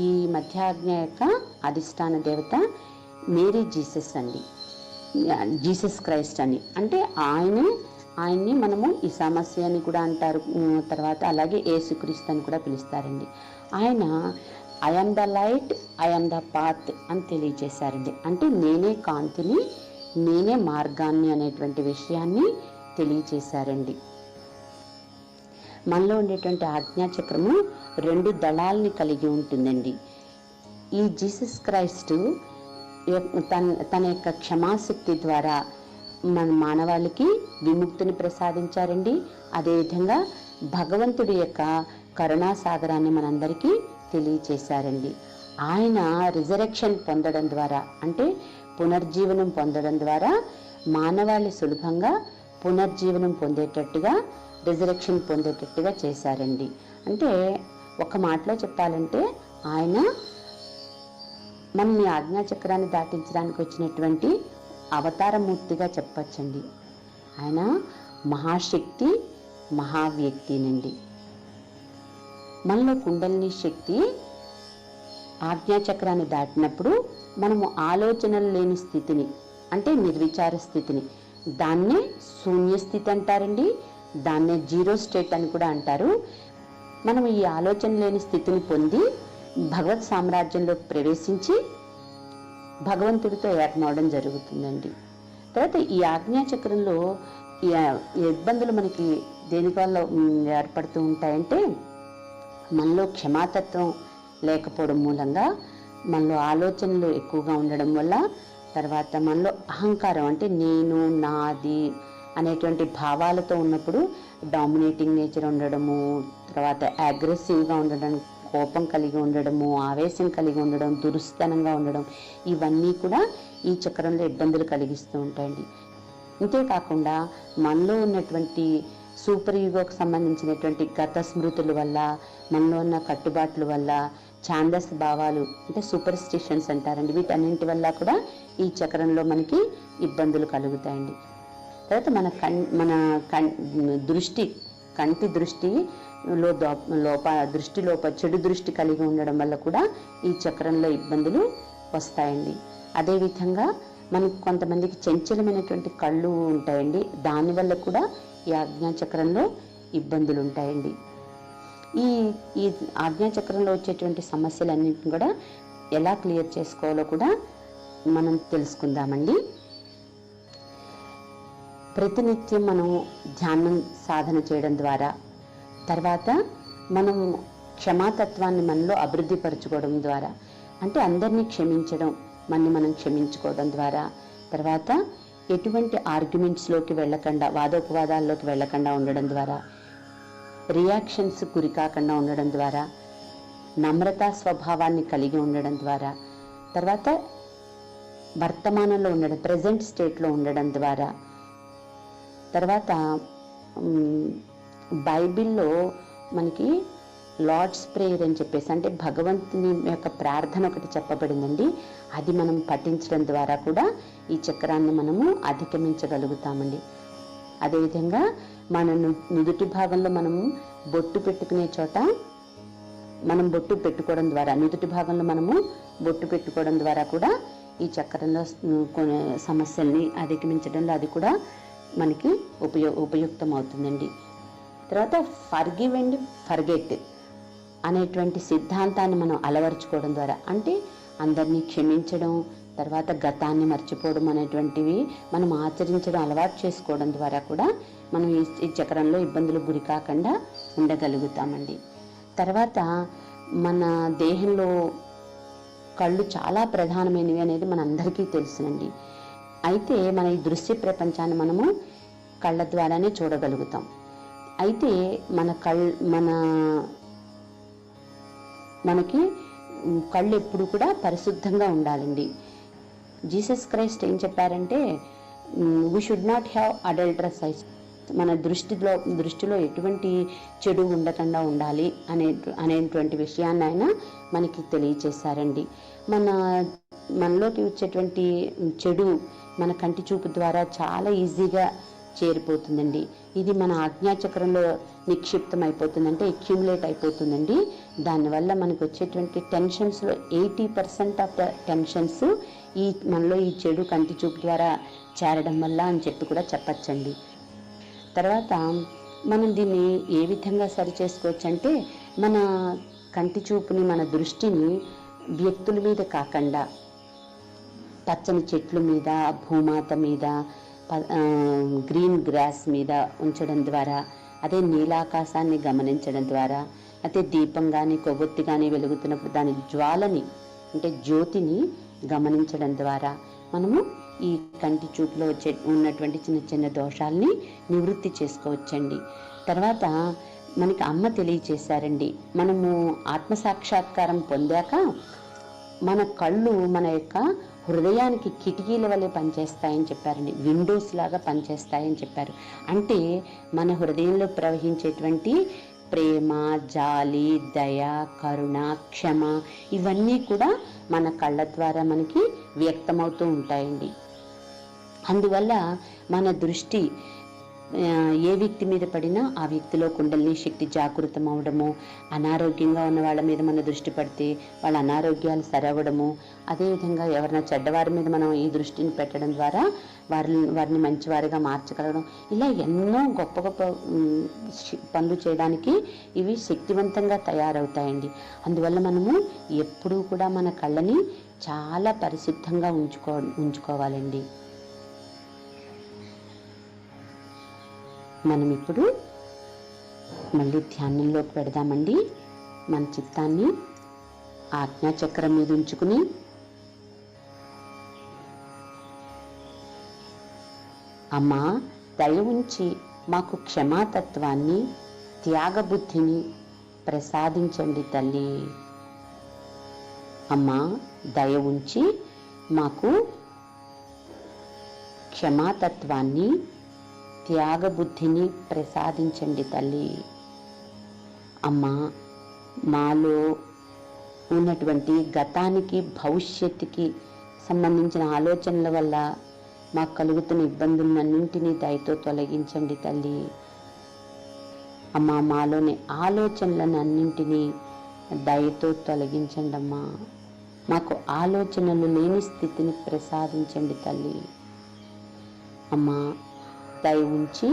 S2: ఈ మధ్య ఆజ్ఞ యొక్క అధిష్టాన దేవత మేరీ జీసస్ అండి, జీసస్ క్రైస్ట్ అని. అంటే ఆయన్ని మనము ఈ సమస్య అని కూడా అంటారు. తర్వాత అలాగే యేసుక్రీస్తు అని కూడా పిలుస్తారండి. ఆయన I am the light, I am the path అని తెలియజేశారండి. అంటే నేనే కాంతిని, నేనే మార్గాన్ని అనేటువంటి విషయాన్ని తెలియచేశారండి. మనలో ఉండేటువంటి ఆజ్ఞాచక్రము 2 దళాల్ని కలిగి ఉంటుందండి. ఈ జీసస్ క్రైస్ట్ తన యొక్క క్షమాశక్తి ద్వారా మన మానవాళికి విముక్తిని ప్రసాదించారండి. అదేవిధంగా భగవంతుడి యొక్క కరుణాసాగరాన్ని మనందరికీ తెలియచేశారండి. ఆయన రిజరెక్షన్ పొందడం ద్వారా, అంటే పునర్జీవనం పొందడం ద్వారా మానవాళి సులభంగా పునర్జీవనం పొందేటట్టుగా, రిజరెక్షన్ పొందేటట్టుగా చేశారండి. అంటే ఒక మాటలో చెప్పాలంటే ఆయన మన ఆజ్ఞాచక్రాన్ని దాటించడానికి వచ్చినటువంటి అవతారమూర్తిగా చెప్పచ్చండి. ఆయన మహాశక్తి, మహావ్యక్తినండి. మనలో కుండలిని శక్తి ఆజ్ఞాచక్రాన్ని దాటినప్పుడు మనము ఆలోచనలు లేని స్థితిని, అంటే నిర్విచార స్థితిని, దాన్నే శూన్యస్థితి అంటారండి. దాన్నే జీరో స్టేట్ అని కూడా అంటారు. మనం ఈ ఆలోచన లేని స్థితిని పొంది భగవత్ సామ్రాజ్యంలోకి ప్రవేశించి భగవంతుడితో ఏకమవడం జరుగుతుందండి. తర్వాత ఈ ఆజ్ఞాచక్రంలో ఈ ఇబ్బందులు మనకి దేనికి వల్ల ఏర్పడుతూ ఉంటాయంటే, మనలో క్షమాతత్వం లేకపోవడం మూలంగా, మనలో ఆలోచనలు ఎక్కువగా ఉండడం వల్ల, తర్వాత మనలో అహంకారం అంటే నేను, నాది అనేటువంటి భావాలతో ఉన్నప్పుడు డామినేటింగ్ నేచర్ ఉండడము, తర్వాత అగ్రెసివ్గా ఉండడం, కోపం కలిగి ఉండడము, ఆవేశం కలిగి ఉండడం, దురుస్తనంగా ఉండడం, ఇవన్నీ కూడా ఈ చక్రంలో ఇబ్బందులు కలిగిస్తూ ఉంటాయండి. ఇంతేకాకుండా మనలో ఉన్నటువంటి సూపర్ ఈగోకి సంబంధించినటువంటి గత స్మృతుల వల్ల, మనలో ఉన్న కట్టుబాట్ల వల్ల, ఛాందస్ భావాలు అంటే సూపర్ స్టిషన్స్ అంటారండి, వీటన్నింటి వల్ల కూడా ఈ చక్రంలో మనకి ఇబ్బందులు కలుగుతాయండి. తర్వాత మన దృష్టి, కంటి దృష్టిలో చెడు దృష్టి కలిగి ఉండడం వల్ల కూడా ఈ చక్రంలో ఇబ్బందులు వస్తాయండి. అదేవిధంగా మనకు కొంతమందికి చంచలమైనటువంటి కళ్ళు ఉంటాయండి, దానివల్ల కూడా ఈ ఆజ్ఞాచక్రంలో ఇబ్బందులు ఉంటాయండి. ఈ ఆజ్ఞాచక్రంలో వచ్చేటువంటి సమస్యలన్నింటినీ కూడా ఎలా క్లియర్ చేసుకోవాలో కూడా మనం తెలుసుకుందామండి. ప్రతినిత్యం మనం ధ్యానం సాధన చేయడం ద్వారా, తర్వాత మనం క్షమాతత్వాన్ని మనలో అభివృద్ధి పరచుకోవడం ద్వారా, అంటే అందరినీ క్షమించడం, మనం క్షమించుకోవడం ద్వారా, తర్వాత ఎటువంటి ఆర్గ్యుమెంట్స్లోకి వెళ్ళకుండా, వాదోపవాదాల్లోకి వెళ్ళకుండా ఉండడం ద్వారా, రియాక్షన్స్ గురి కాకుండా ఉండడం ద్వారా, నమ్రతా స్వభావాన్ని కలిగి ఉండడం ద్వారా, తర్వాత వర్తమానంలో ఉండడం, ప్రజెంట్ స్టేట్లో ఉండడం ద్వారా, తర్వాత బైబిల్లో మనకి లార్డ్స్ ప్రేయర్ అని చెప్పేసి, అంటే భగవంతుని యొక్క ప్రార్థన ఒకటి చెప్పబడిందండి. అది మనం పఠించడం ద్వారా కూడా ఈ చక్రాన్ని మనము అధిగమించగలుగుతామండి. అదేవిధంగా మన నుదుటి భాగంలో మనము బొట్టు పెట్టుకునే చోట మనం బొట్టు పెట్టుకోవడం ద్వారా, నుదుటి భాగంలో మనము బొట్టు పెట్టుకోవడం ద్వారా కూడా ఈ చక్రంలో కొన్ని సమస్యల్ని అధిగమించడంలో అది కూడా మనకి ఉపయుక్తం అవుతుందండి. తర్వాత ఫర్గివ్ అండ్ ఫర్గెట్, అనేటువంటి సిద్ధాంతాన్ని మనం అలవరుచుకోవడం ద్వారా, అంటే అందరినీ క్షమించడం, తర్వాత గతాన్ని మర్చిపోవడం అనేటువంటివి మనం ఆచరించడం అలవాటు చేసుకోవడం ద్వారా కూడా మనం ఈ చక్రంలో ఇబ్బందులకు గురి కాకుండా ఉండగలుగుతామండి. తర్వాత మన దేహంలో కళ్ళు చాలా ప్రధానమైనవి అనేది మనందరికీ తెలుసునండి. అయితే మన ఈ దృశ్య ప్రపంచాన్ని మనము కళ్ళ ద్వారానే చూడగలుగుతాం. అయితే మనకి కళ్ళు ఎప్పుడు కూడా పరిశుద్ధంగా ఉండాలండి. జీసస్ క్రైస్ట్ ఏం చెప్పారంటే, we should not have adulterous ice. మన దృష్టిలో ఎటువంటి చెడు ఉండకుండా ఉండాలి అనేటువంటి విషయాన్ని ఆయన మనకి తెలియచేశారండి. మనలోకి వచ్చేటువంటి చెడు మన కంటి చూపు ద్వారా చాలా ఈజీగా చేరిపోతుందండి. ఇది మన ఆజ్ఞాచక్రంలో నిక్షిప్తం అయిపోతుంది, అంటే అక్యుములేట్ అయిపోతుందండి. దానివల్ల మనకు వచ్చేటువంటి టెన్షన్స్లో 80% ఆఫ్ ద టెన్షన్స్ మనలో ఈ చెడు కంటి చూపు ద్వారా చేరడం వల్ల అని చెప్పి కూడా చెప్పచ్చండి. తర్వాత మనం దీన్ని ఏ విధంగా సరి చేసుకోవచ్చు అంటే, మన కంటి చూపుని, మన దృష్టిని వ్యక్తుల మీద కాకుండా పచ్చని చెట్ల మీద, భూమాత మీద, గ్రీన్ గ్రాస్ మీద ఉంచడం ద్వారా, అదే నీలాకాశాన్ని గమనించడం ద్వారా, అదే దీపం కానీ కొవ్వొత్తి కానీ వెలుగుతున్నప్పుడు దాని జ్వాలని, అంటే జ్యోతిని గమనించడం ద్వారా మనము ఈ కంటి చూపులో ఉన్నటువంటి చిన్న చిన్న దోషాలని నివృత్తి చేసుకోవచ్చండి. తర్వాత మనకి అమ్మ తెలియచేశారండి, మనము ఆత్మసాక్షాత్కారం పొందాక మన కళ్ళు మన యొక్క హృదయానికి కిటికీల వల్లే పనిచేస్తాయని చెప్పారండి, విండోస్ లాగా పనిచేస్తాయని చెప్పారు. అంటే మన హృదయంలో ప్రవహించేటువంటి ప్రేమ, జాలి, దయ, కరుణ, క్షమ ఇవన్నీ కూడా మన కళ్ళ ద్వారా మనకి వ్యక్తమవుతూ ఉంటాయండి. అందువల్ల మన దృష్టి ఏ వ్యక్తి మీద పడినా ఆ వ్యక్తిలో కుండలిని శక్తి జాగృతం అవడము, అనారోగ్యంగా ఉన్న వాళ్ళ మీద మన దృష్టి పడితే వాళ్ళ అనారోగ్యాలు సరవడము, అదేవిధంగా ఎవరైనా చెడ్డవారి మీద మనం ఈ దృష్టిని పెట్టడం ద్వారా వారిని మంచివారిగా మార్చగలగడం, ఇలా ఎన్నో గొప్ప గొప్ప పనులు చేయడానికి ఇవి శక్తివంతంగా తయారవుతాయండి. అందువల్ల మనము ఎప్పుడూ కూడా మన కళ్ళని చాలా పరిశుద్ధంగా ఉంచుకోవాలండి. మనం ఇప్పుడు మళ్ళీ ధ్యానంలోకి పెడదామండి. మన చిత్తాన్ని ఆజ్ఞాచక్రం మీద ఉంచుకుని అమ్మా దయ ఉంచి మాకు క్షమాతత్వాన్ని, త్యాగబుద్ధిని ప్రసాదించండి తల్లి. అమ్మా దయ ఉంచి మాకు క్షమాతత్వాన్ని, త్యాగబుద్ధిని ప్రసాదించండి తల్లి. అమ్మా మాలో ఉన్నటువంటి గతానికి, భవిష్యత్తుకి సంబంధించిన ఆలోచనల వల్ల మాకు కలుగుతున్న ఇబ్బందులన్నింటినీ దయతో తొలగించండి తల్లి. అమ్మా మాలోని ఆలోచనలను అన్నింటినీ దయతో తొలగించండి అమ్మా. మాకు ఆలోచనలు లేని స్థితిని ప్రసాదించండి తల్లి. అమ్మా దయ ఉంచి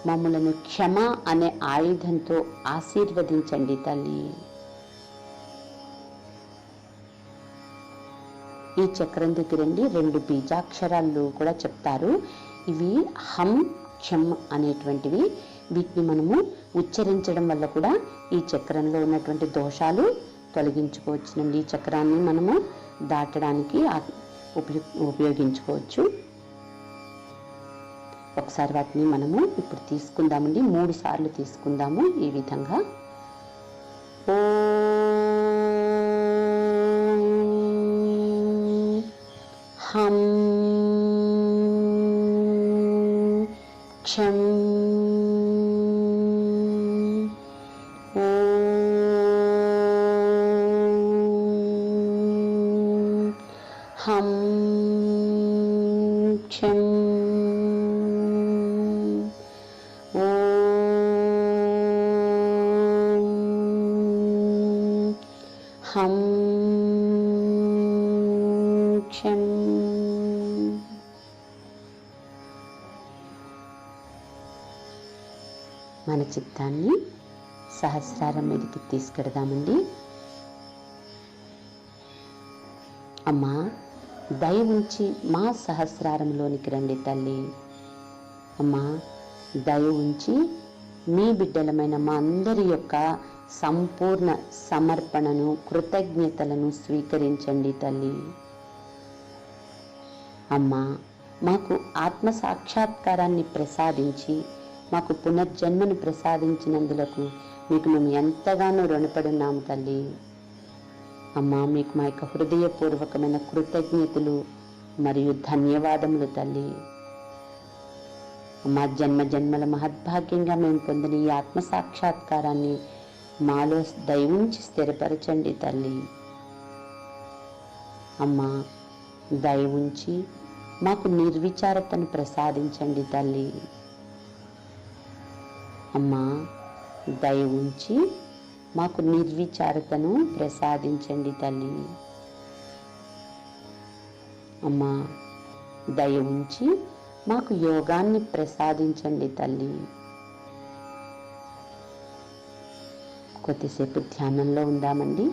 S2: మమ్మలను క్షమ అనే ఆయుధంతో ఆశీర్వదించండి తల్లి. ఈ చక్రం దగ్గరండి 2 బీజాక్షరాలు కూడా చెప్తారు. ఇవి హం, క్షం అనేటువంటివి. వీటిని మనము ఉచ్చరించడం వల్ల కూడా ఈ చక్రంలో ఉన్నటువంటి దోషాలు తొలగించుకోవచ్చునండి. ఈ చక్రాన్ని మనము దాటడానికి ఉపయోగించుకోవచ్చు. ఒకసారి వాటిని మనము ఇప్పుడు తీసుకుందామండి. 3 సార్లు తీసుకుందాము. ఈ విధంగా హం క్షం హం క్షం హం క్షం. మన చిత్తాన్ని సహస్రారం మీదకి తీసుకెడదామండి. అమ్మా, దయ ఉంచి మా సహస్రారంలోనికి రండి తల్లి. అమ్మా, దయ ఉంచి మీ బిడ్డలమైన మా అందరి యొక్క సంపూర్ణ సమర్పణను, కృతజ్ఞతలను స్వీకరించండి తల్లి. అమ్మా, మాకు ఆత్మ సాక్షాత్కారాన్ని ప్రసాదించి మాకు పునర్జన్మను ప్రసాదించినందులకు మీకు మేము ఎంతగానో రుణపడున్నాము తల్లి. అమ్మా, మీకు మా యొక్క హృదయపూర్వకమైన కృతజ్ఞతలు మరియు ధన్యవాదములు తల్లి. అమ్మా, జన్మ జన్మల మహద్భాగ్యంగా మేము పొందిన ఈ ఆత్మ సాక్షాత్కారాన్ని మాలో దయవుంచి స్థిరపరచండి తల్లి. అమ్మా, దయవుంచి మాకు నిర్విచారతను ప్రసాదించండి తల్లి. అమ్మా, దయవుంచి మాకు నిర్విచారతను ప్రసాదించండి తల్లి. అమ్మా, దయవుంచి మాకు యోగాన్ని ప్రసాదించండి తల్లి. కొద్దిసేపు ధ్యానంలో ఉందామండి.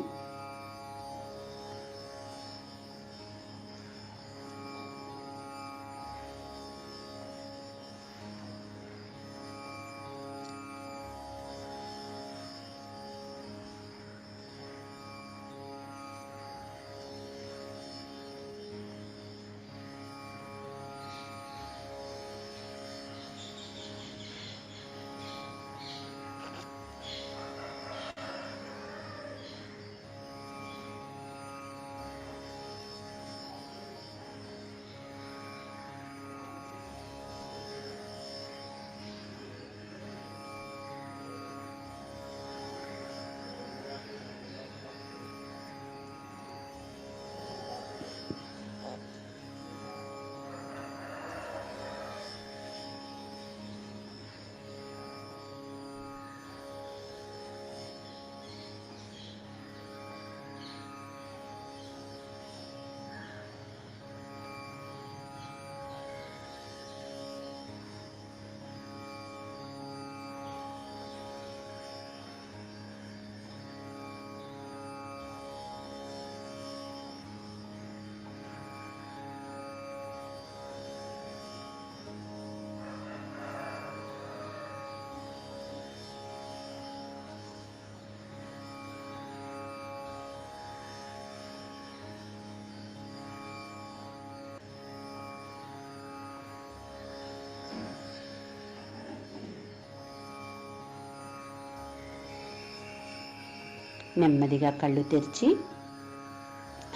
S2: నెమ్మదిగా కళ్ళు తెరిచి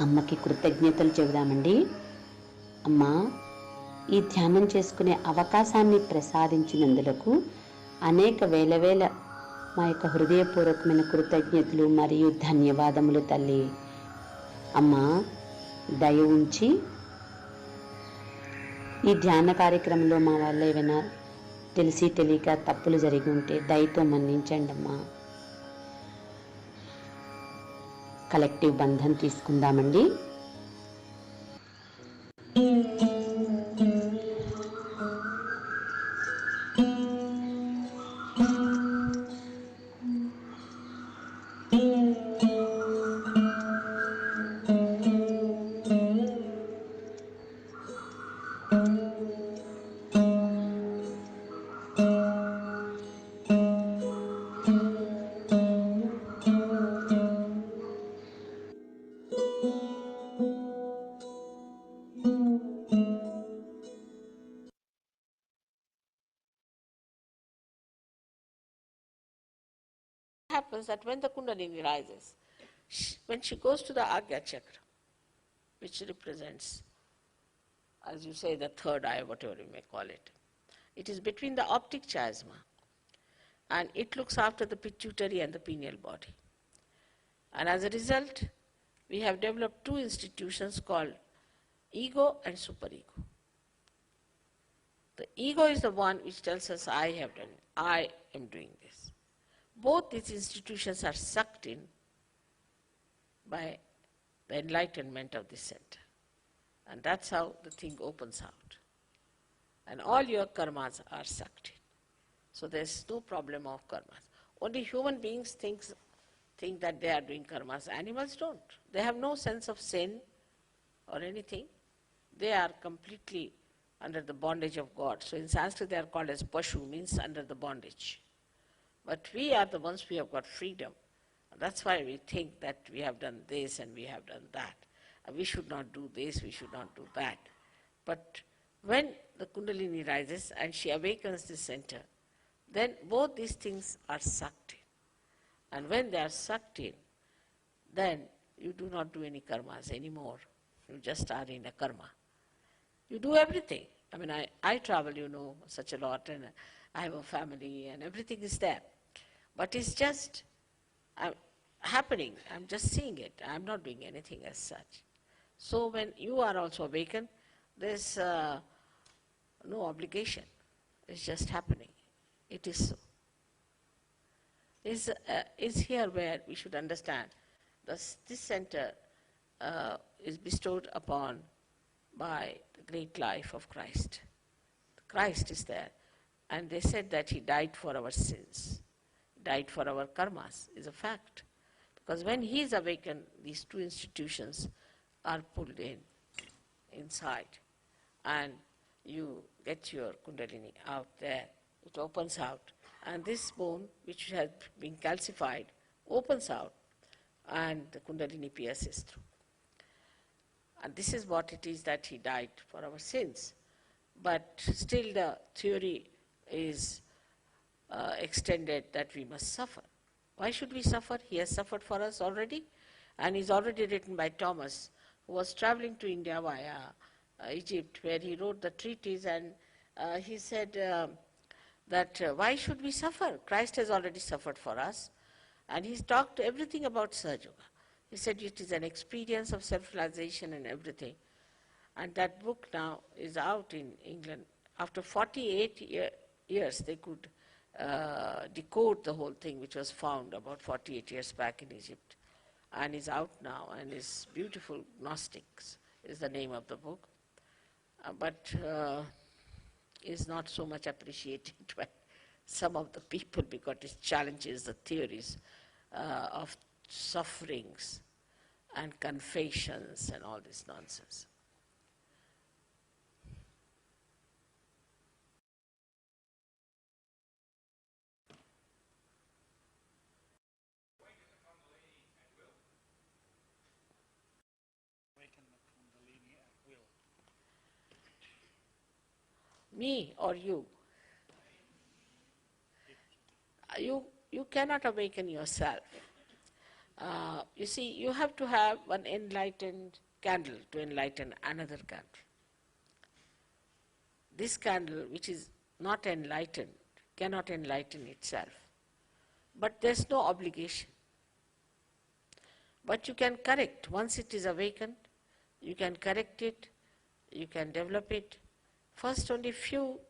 S2: అమ్మకి కృతజ్ఞతలు చెబుదామండి. అమ్మా, ఈ ధ్యానం చేసుకునే అవకాశాన్ని ప్రసాదించినందులకు అనేక వేల మా యొక్క హృదయపూర్వకమైన కృతజ్ఞతలు మరియు ధన్యవాదములు తల్లి. అమ్మా, దయ ఉంచి ఈ ధ్యాన కార్యక్రమంలో మా వల్ల ఏమైనా తెలిసి తెలియక తప్పులు జరిగి ఉంటే దయతో మన్నించండి అమ్మా. కలెక్టివ్ బంధం తీసుకుందామండి.
S3: Happens that when the Kundalini rises, when she goes to the Agya Chakra, which represents, as you say, the third eye, whatever you may call it, it is between the optic chiasma and it looks after the pituitary and the pineal body. And as a result, we have developed two institutions called ego and superego. The ego is the one which tells us, I have done it, I am doing this. Both these institutions are sucked in by the enlightenment of this center. And that's how the thing opens out. And all your karmas are sucked in. So there's no problem of karmas. Only human beings think that they are doing karmas. Animals don't. They have no sense of sin or anything. They are completely under the bondage of God. So in Sanskrit they are called as Pashu, means under the bondage. But we are the ones who have got freedom. That's why we think that we have done this and we have done that. We should not do this, we should not do that. But when the Kundalini rises and she awakens the center, then both these things are sucked in. And when they are sucked in, then you do not do any karmas anymore. You just are in a karma. You do everything. I mean, I travel, such a lot, and I have a family, and everything is there. But it's just happening. I'm just seeing it. I'm not doing anything as such. So when you are also awakened, there's no obligation. It's just happening. It is so. Is here where we should understand this center is bestowed upon by the great life of Christ. Christ is there. And they said that he died for our sins, died for our karmas, is a fact. Because when he is awakened, these two institutions are pulled inside. And you get your Kundalini out there. It opens out. And this bone, which has been calcified, opens out, and the Kundalini pierces through. And this is what it is that he died for our sins. But still the theory is extended that we must suffer. Why should we suffer? He has suffered for us already, and is already written by Thomas, who was traveling to India via Egypt, where he wrote the treatise, and he said that why should we suffer? Christ has already suffered for us, and he's talked everything about Sahaja Yoga. He said it is an experience of self-realization and everything. And that book now is out in England. After 48 years, they could decode the whole thing, which was found about 48 years back in Egypt, and is out now, and is beautiful. Gnostics is the name of the book, but is not so much appreciated by some of the people because it challenges the theories of sufferings and confessions and all this nonsense. Me or you? You cannot awaken yourself. You see, you have to have one enlightened candle to enlighten another candle. This candle, which is not enlightened, cannot enlighten itself. But there's no obligation. But you can correct. Once it is awakened, you can correct it, you can develop it. First, only few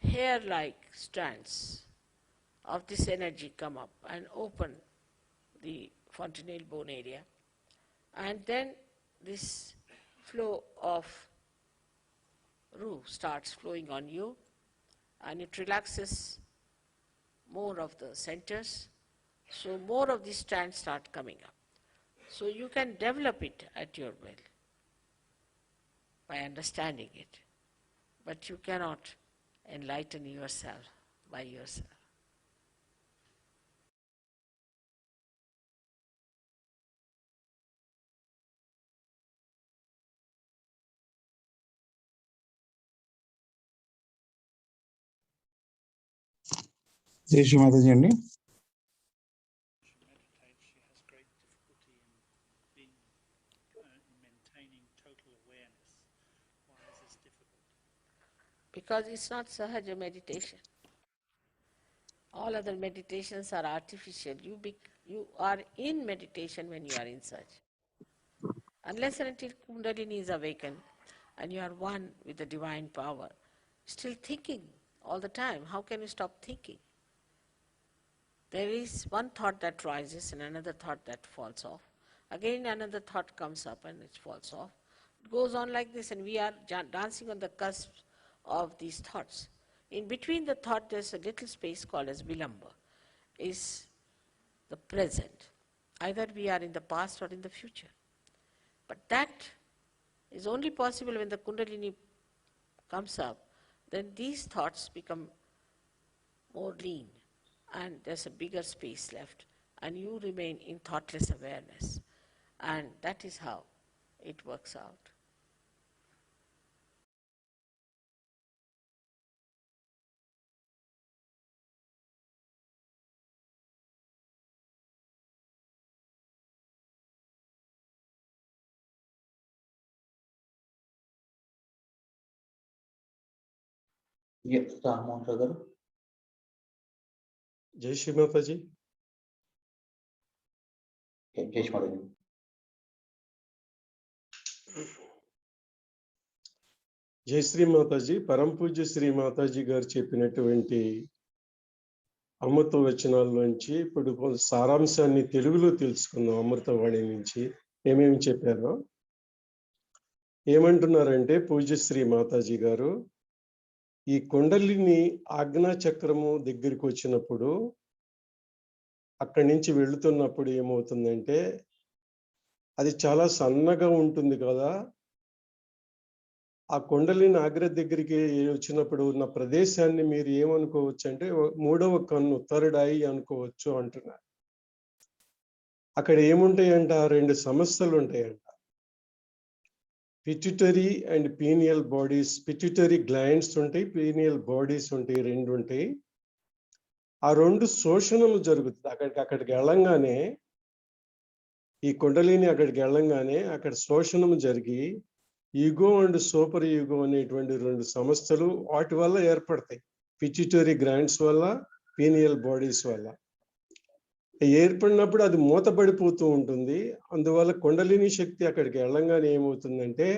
S3: hair-like strands of this energy come up and open the fontanelle bone area. And then this flow of Ru starts flowing on you, and it relaxes more of the centers. So more of these strands start coming up. So you can develop it at your will by understanding it. But you cannot enlighten yourself by yourself.
S4: జై శ్రీ మాతాజీ అండి.
S3: Because it's not Sahaja meditation. All other meditations are artificial. You are in meditation when you are in Sahaja. Unless and until Kundalini is awakened and you are one with the divine power, still thinking all the time. How can you stop thinking? There is one thought that rises and another thought that falls off. Again another thought comes up and it falls off. It goes on like this, and we are dancing on the cusp of these thoughts. In between the thought there's a little space called as Vilamba. is the present. Either we are in the past or in the future. But that is only possible when the Kundalini comes up. Then these thoughts become more lean and there's a bigger space left and you remain in thoughtless awareness. And that is how it works out.
S4: Rammohan Rao గారు.
S5: జై శ్రీ మాతాజీ.
S4: జై శ్రీ మాతాజీ.
S5: జై శ్రీ మాతాజీ. పరమ పూజ్య శ్రీ మాతాజీ గారు చెప్పినటువంటి అమృత వచనాల్లోంచి ఇప్పుడు సారాంశాన్ని తెలుగులో తెలుసుకుందాం. అమృతవాణి నుంచి ఏమేమి చెప్పారో. ఏమంటున్నారంటే పూజ్య శ్రీ మాతాజీ గారు, ఈ కుండలిని ఆజ్ఞా చక్రము దగ్గరికి వచ్చినప్పుడు, అక్కడి నుంచి వెళుతున్నప్పుడు ఏమవుతుందంటే అది చాలా సన్నగా ఉంటుంది కదా. ఆ కుండలిని ఆగ్ర దగ్గరికి వచ్చినప్పుడు ఉన్న ప్రదేశాన్ని మీరు ఏమనుకోవచ్చు అంటే మూడవ కన్ను, థర్డ్ ఐ అనుకోవచ్చు అంటున్నారు. అక్కడ ఏముంటాయంట, రెండు సమస్యలు ఉంటాయంట. Pituitary and pineal bodies. Pituitary glands ఉంటాయి, పీనియల్ బాడీస్ ఉంటాయి, రెండు ఉంటాయి. ఆ రెండు శోషణలు జరుగుతుంది. అక్కడికి వెళ్ళంగానే, ఈ కుండలిని అక్కడికి వెళ్ళంగానే అక్కడ శోషణం జరిగి ఈగో అండ్ సూపర్ ఈగో అనేటువంటి రెండు సమస్యలు వాటి వల్ల ఏర్పడతాయి. పిట్యూటరీ గ్లాండ్స్ వల్ల, పీనియల్ బాడీస్ వల్ల ఏర్పడినప్పుడు అది మూతపడిపోతూ ఉంటుంది. అందువల్ల కుండలిని శక్తి అక్కడికి వెళ్ళంగానే ఏమవుతుందంటే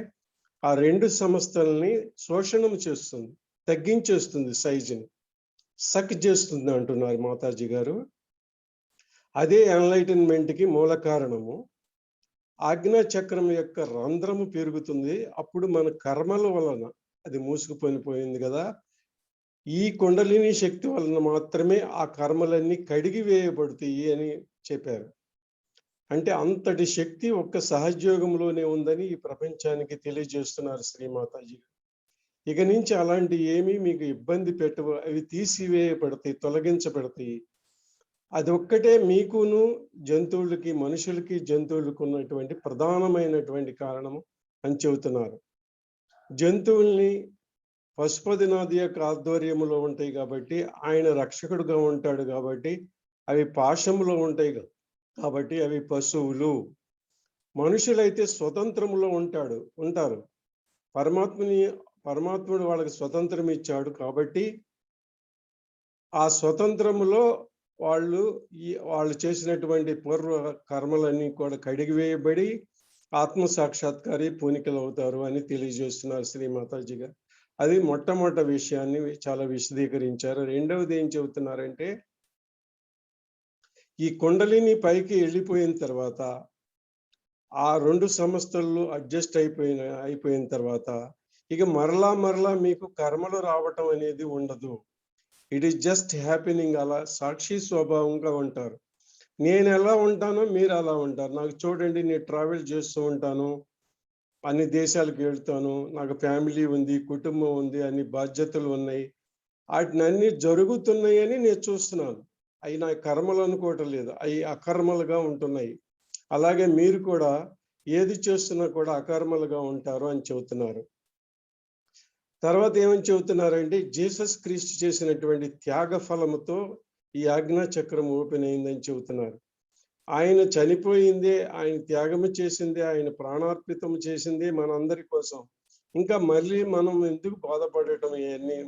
S5: ఆ రెండు సమస్యల్ని శోషణం చేస్తుంది, తగ్గించేస్తుంది, సైజుని సక్ చేస్తుంది అంటున్నారు మాతాజీ గారు. అదే ఎన్లైటన్మెంట్కి మూల కారణము. ఆజ్ఞా చక్రం యొక్క రంధ్రము పెరుగుతుంది. అప్పుడు మన కర్మల వలన అది మూసుకుపోయిపోయింది కదా, ఈ కుండలిని శక్తి వలన మాత్రమే ఆ కర్మలన్నీ కడిగి వేయబడతాయి అని చెప్పారు. అంటే అంతటి శక్తి ఒక్క సహజయోగంలోనే ఉందని ఈ ప్రపంచానికి తెలియజేస్తున్నారు శ్రీమాతాజీ. ఇక నుంచి అలాంటి ఏమీ మీకు ఇబ్బంది పెట్టవు, అవి తీసివేయబడతాయి, తొలగించబడతాయి. అది ఒక్కటే మీకును జంతువులకి, మనుషులకి జంతువులకు ఉన్నటువంటి ప్రధానమైనటువంటి కారణము అని చెబుతున్నారు. జంతువుల్ని పశుపతినాథ్ యొక్క ఆధ్వర్యంలో ఉంటాయి కాబట్టి, ఆయన రక్షకుడుగా ఉంటాడు కాబట్టి అవి పాశంలో ఉంటాయి కాబట్టి అవి పశువులు. మనుషులైతే స్వతంత్రంలో ఉంటారు. పరమాత్ముడు వాళ్ళకి స్వతంత్రం ఇచ్చాడు కాబట్టి ఆ స్వతంత్రములో వాళ్ళు చేసినటువంటి పూర్వ కర్మలన్నీ కూడా కడిగివేయబడి ఆత్మ సాక్షాత్కారి పూనికలు అవుతారు అని తెలియజేస్తున్నారు శ్రీ మాతాజీ గారు. అది మొట్టమొదటి విషయాన్ని చాలా విశదీకరించారు. రెండవది ఏం చెబుతున్నారంటే, ఈ కుండలిని పైకి వెళ్ళిపోయిన తర్వాత ఆ రెండు సంస్థలు అడ్జస్ట్ అయిపోయిన తర్వాత ఇక మరలా మీకు కర్మలు రావటం అనేది ఉండదు. It is just happening. అలా సాక్షి స్వభావంగా ఉంటారు. నేను ఎలా ఉంటానో మీరు అలా ఉంటారు. నాకు చూడండి, నేను ట్రావెల్ చేస్తూ ఉంటాను, అన్ని దేశాలకు వెళ్తాను, నాకు ఫ్యామిలీ ఉంది, కుటుంబం ఉంది, అన్ని బాధ్యతలు ఉన్నాయి, వాటిని అన్ని జరుగుతున్నాయని నేను చూస్తున్నాను. అవి నా కర్మలు అనుకోవటం లేదు, అవి అకర్మలుగా ఉంటున్నాయి. అలాగే మీరు కూడా ఏది చేస్తున్నా కూడా అకర్మలుగా ఉంటారు అని చెబుతున్నారు. తర్వాత ఏమని చెబుతున్నారంటే, జీసస్ క్రీస్తు చేసినటువంటి త్యాగ ఫలముతో ఈ ఆజ్ఞా చక్రం ఓపెన్ అయిందని చెబుతున్నారు. ఆయన చనిపోయిందే, ఆయన త్యాగము చేసిందే, ఆయన ప్రాణార్పితం చేసిందే మనందరి కోసం. ఇంకా మళ్ళీ మనం ఎందుకు బాధపడటం? ఇవన్నీ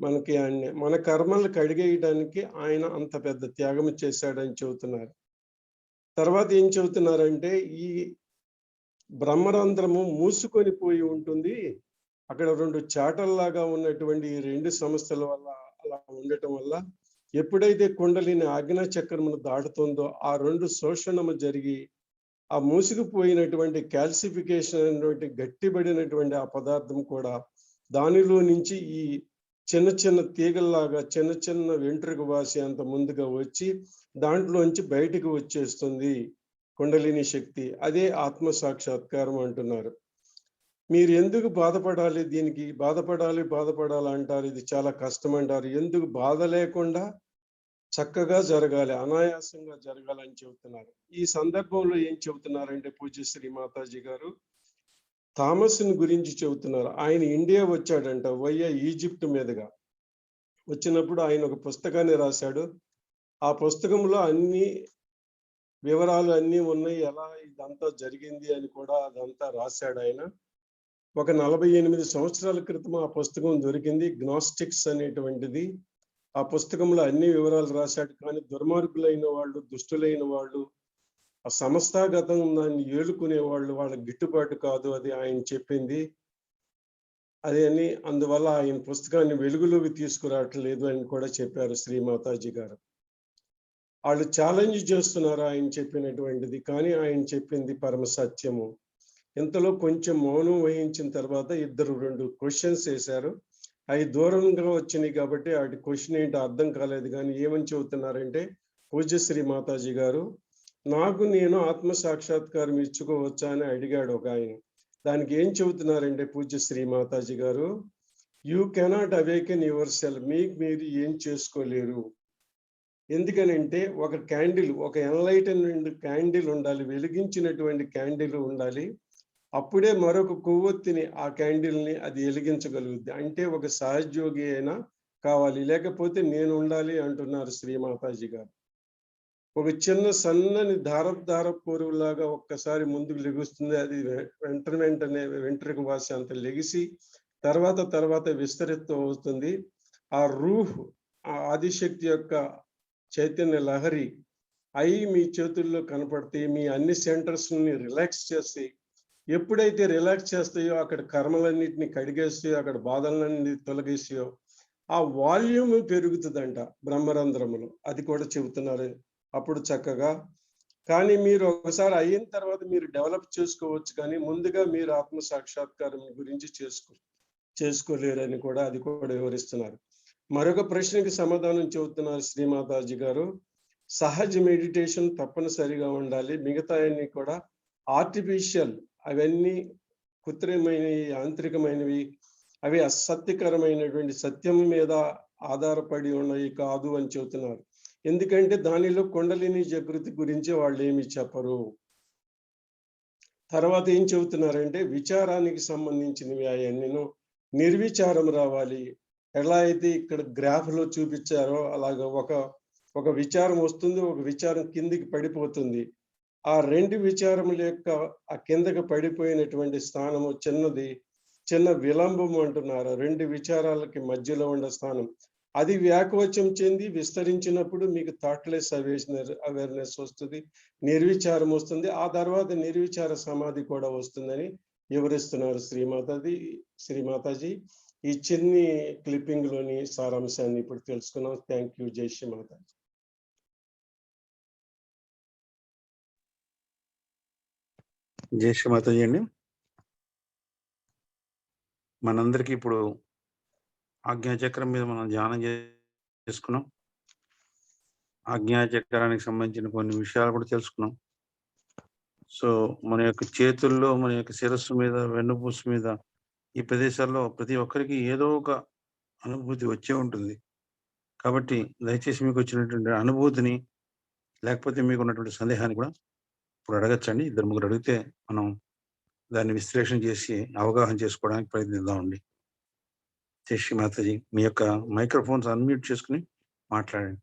S5: మనకి మన కర్మలు కడిగేయడానికి ఆయన అంత పెద్ద త్యాగం చేశాడని చెబుతున్నారు. తర్వాత ఏం చెబుతున్నారంటే, ఈ బ్రహ్మరంధ్రము మూసుకొని పోయి ఉంటుంది. అక్కడ రెండు చాటల్లాగా ఉన్నటువంటి ఈ రెండు సమస్యల వల్ల, అలా ఉండటం వల్ల ఎప్పుడైతే కుండలిని ఆజ్ఞా చక్రమును దాటుతుందో ఆ రెండు శోషణము జరిగి ఆ మూసుకుపోయినటువంటి క్యాల్సిఫికేషన్ అనేటువంటి గట్టిబడినటువంటి ఆ పదార్థం కూడా దానిలో నుంచి ఈ చిన్న చిన్న తీగల్లాగా చిన్న చిన్న వెంట్రుక వాసి అంత ముందుగా వచ్చి దాంట్లోంచి బయటికి వచ్చేస్తుంది కుండలిని శక్తి. అదే ఆత్మ సాక్షాత్కారం అంటున్నారు. మీరు ఎందుకు బాధపడాలి, దీనికి బాధపడాలి అంటారు, ఇది చాలా కష్టం అంటారు. ఎందుకు బాధ లేకుండా చక్కగా జరగాలి, అనాయాసంగా జరగాలని చెబుతున్నారు. ఈ సందర్భంలో ఏం చెబుతున్నారంటే పూజ్యశ్రీ మాతాజీ గారు థామస్ని గురించి చెబుతున్నారు. ఆయన ఇండియా వచ్చాడంట వయ్యా ఈజిప్ట్ మీదుగా. వచ్చినప్పుడు ఆయన ఒక పుస్తకాన్ని రాశాడు. ఆ పుస్తకంలో అన్ని వివరాలు అన్నీ ఉన్నాయి, ఎలా ఇదంతా జరిగింది అని కూడా అదంతా రాశాడు ఆయన. ఒక 48 సంవత్సరాల క్రితం ఆ పుస్తకం దొరికింది, గ్నాస్టిక్స్ అనేటువంటిది. ఆ పుస్తకంలో అన్ని వివరాలు రాశాడు. కానీ దుర్మార్గులైన వాళ్ళు, దుష్టులైన వాళ్ళు, ఆ సంస్థాగతం దాన్ని ఏలుకునే వాళ్ళు, వాళ్ళ గిట్టుబాటు కాదు అది ఆయన చెప్పింది. అదే అని అందువల్ల ఆయన పుస్తకాన్ని వెలుగులోకి తీసుకురావట్లేదు అని కూడా చెప్పారు శ్రీ మాతాజీ గారు. వాళ్ళు ఛాలెంజ్ చేస్తున్నారు ఆయన చెప్పినటువంటిది, కానీ ఆయన చెప్పింది పరమ సత్యము. ఇంతలో కొంచెం మౌనం వహించిన తర్వాత 2 క్వశ్చన్స్ వేశారు. అవి దూరంగా వచ్చినాయి కాబట్టి వాటి క్వశ్చన్ ఏంటో అర్థం కాలేదు. కానీ ఏమని చెబుతున్నారంటే పూజ్యశ్రీ మాతాజీ గారు, నాకు నేను ఆత్మ సాక్షాత్కారం ఇచ్చుకోవచ్చా అని అడిగాడు ఒక ఆయన. దానికి ఏం చెబుతున్నారంటే పూజ్యశ్రీ మాతాజీ గారు, you cannot awaken your self, మీకు మీరు ఏం చేసుకోలేరు. ఎందుకనంటే ఒక క్యాండిల్, ఒక ఎన్లైటన్మెంట్ క్యాండిల్ ఉండాలి, వెలిగించినటువంటి క్యాండిల్ ఉండాలి. అప్పుడే మరొక కొవ్వొత్తిని ఆ క్యాండిల్ని అది వెలిగించగలుగుద్ది. అంటే ఒక సహజయోగి అయినా కావాలి, లేకపోతే నేను ఉండాలి అంటున్నారు శ్రీ మాతాజీ గారు. ఒక చిన్న సన్నని దారపు పూరులాగా ఒక్కసారి ముందుకు లెగుస్తుంది, అది వెంటనే వెంట్రుక వాసి అంత లెగిసి తర్వాత విస్తరితం అవుతుంది. ఆ రూహ్, ఆ ఆదిశక్తి యొక్క చైతన్య లహరి అయి మీ చేతుల్లో కనపడతాయి. మీ అన్ని సెంటర్స్ని రిలాక్స్ చేసి, ఎప్పుడైతే రిలాక్స్ చేస్తాయో అక్కడ కర్మలన్నింటినీ కడిగేస్తాయో, అక్కడ బాధలన్నీ తొలగేస్తాయో ఆ వాల్యూమ్ పెరుగుతుందంట బ్రహ్మరంధ్రములు. అది కూడా చెబుతున్నారు అప్పుడు చక్కగా. కానీ మీరు ఒకసారి అయిన తర్వాత మీరు డెవలప్ చేసుకోవచ్చు, కానీ ముందుగా మీరు ఆత్మ సాక్షాత్కారం గురించి చేసుకోలేరని కూడా అది కూడా వివరిస్తున్నారు. మరొక ప్రశ్నకి సమాధానం చెబుతున్నారు శ్రీమాతాజీ గారు, సహజ మెడిటేషన్ తప్పనిసరిగా ఉండాలి, మిగతా అన్ని కూడా ఆర్టిఫిషియల్, అవన్నీ కృత్రిమైనవి, యాంత్రికమైనవి, అవి అసత్యకరమైనటువంటి సత్యం మీద ఆధారపడి ఉన్నవి కాదు అని చెబుతున్నారు. ఎందుకంటే దానిలో కుండలిని జాగృతి గురించి వాళ్ళు ఏమి చెప్పరు. తర్వాత ఏం చెబుతున్నారంటే విచారానికి సంబంధించినవి అవన్నీను నిర్విచారం రావాలి. ఎలా అయితే ఇక్కడ గ్రాఫ్లో చూపించారో అలాగ ఒక విచారం వస్తుంది, ఒక విచారం కిందికి పడిపోతుంది. ఆ 2 విచారముల యొక్క ఆ కిందకి పడిపోయినటువంటి స్థానము చిన్న విలంబం అంటున్నారు. 2 విచారాలకి మధ్యలో ఉండే స్థానం అది వ్యాకోచం చెంది విస్తరించినప్పుడు మీకు థాట్లెస్ అవేర్నెస్ వస్తుంది, నిర్విచారం వస్తుంది. ఆ తర్వాత నిర్విచార సమాధి కూడా వస్తుందని వివరిస్తున్నారు శ్రీమాతాజీ. ఈ చిన్ని క్లిప్పింగ్ లోని సారాంశాన్ని ఇప్పుడు తెలుసుకున్నాం. Thank you. జై శ్రీ మాతాజీ.
S4: జై శ్రీ మాతాజీ అండి. మనందరికీ ఇప్పుడు ఆజ్ఞాచక్రం మీద మనం ధ్యానం చేసుకున్నాం. ఆజ్ఞాచక్రానికి సంబంధించిన కొన్ని విషయాలు కూడా తెలుసుకున్నాం. సో మన యొక్క చేతుల్లో, మన యొక్క శిరస్సు మీద, వెన్నుపూస మీద, ఈ ప్రదేశాల్లో ప్రతి ఒక్కరికి ఏదో ఒక అనుభూతి వచ్చే ఉంటుంది. కాబట్టి దయచేసి మీకు వచ్చినటువంటి అనుభూతిని, లేకపోతే మీకు ఉన్నటువంటి సందేహాన్ని కూడా ఇప్పుడు అడగచ్చండి. 2-3 అడిగితే మనం దాన్ని విశ్లేషణ చేసి అవగాహన చేసుకోవడానికి ప్రయత్నిద్దామండి. జై శ్రీ మాతాజీ. మీ యొక్క మైక్రోఫోన్స్ అన్మ్యూట్ చేసుకుని మాట్లాడండి.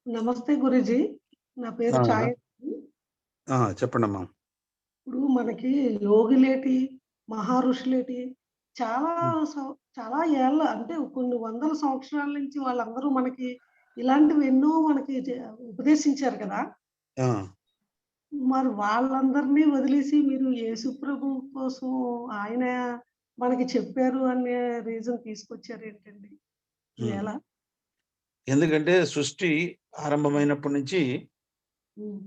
S6: నమస్తే గురుజీ, నా పేరు ఛాయ.
S4: చెప్పండి అమ్మా.
S6: ఇప్పుడు మనకి యోగులేటి, మహర్షులేటి చాలా ఏళ్ళ, అంటే కొన్ని వందల సంవత్సరాల నుంచి వాళ్ళందరూ మనకి ఇలాంటివి ఎన్నో మనకి ఉపదేశించారు కదా. మరి వాళ్ళందరినీ వదిలేసి మీరు యేసు ప్రభు కోసం, ఆయన మనకి చెప్పారు అనే రీజన్ తీసుకొచ్చారు ఏంటండి
S4: ఉమ్.
S6: ఈవేళ?
S4: ఎందుకంటే సృష్టి ఆరంభమైనప్పటి నుంచి
S6: ఉమ్,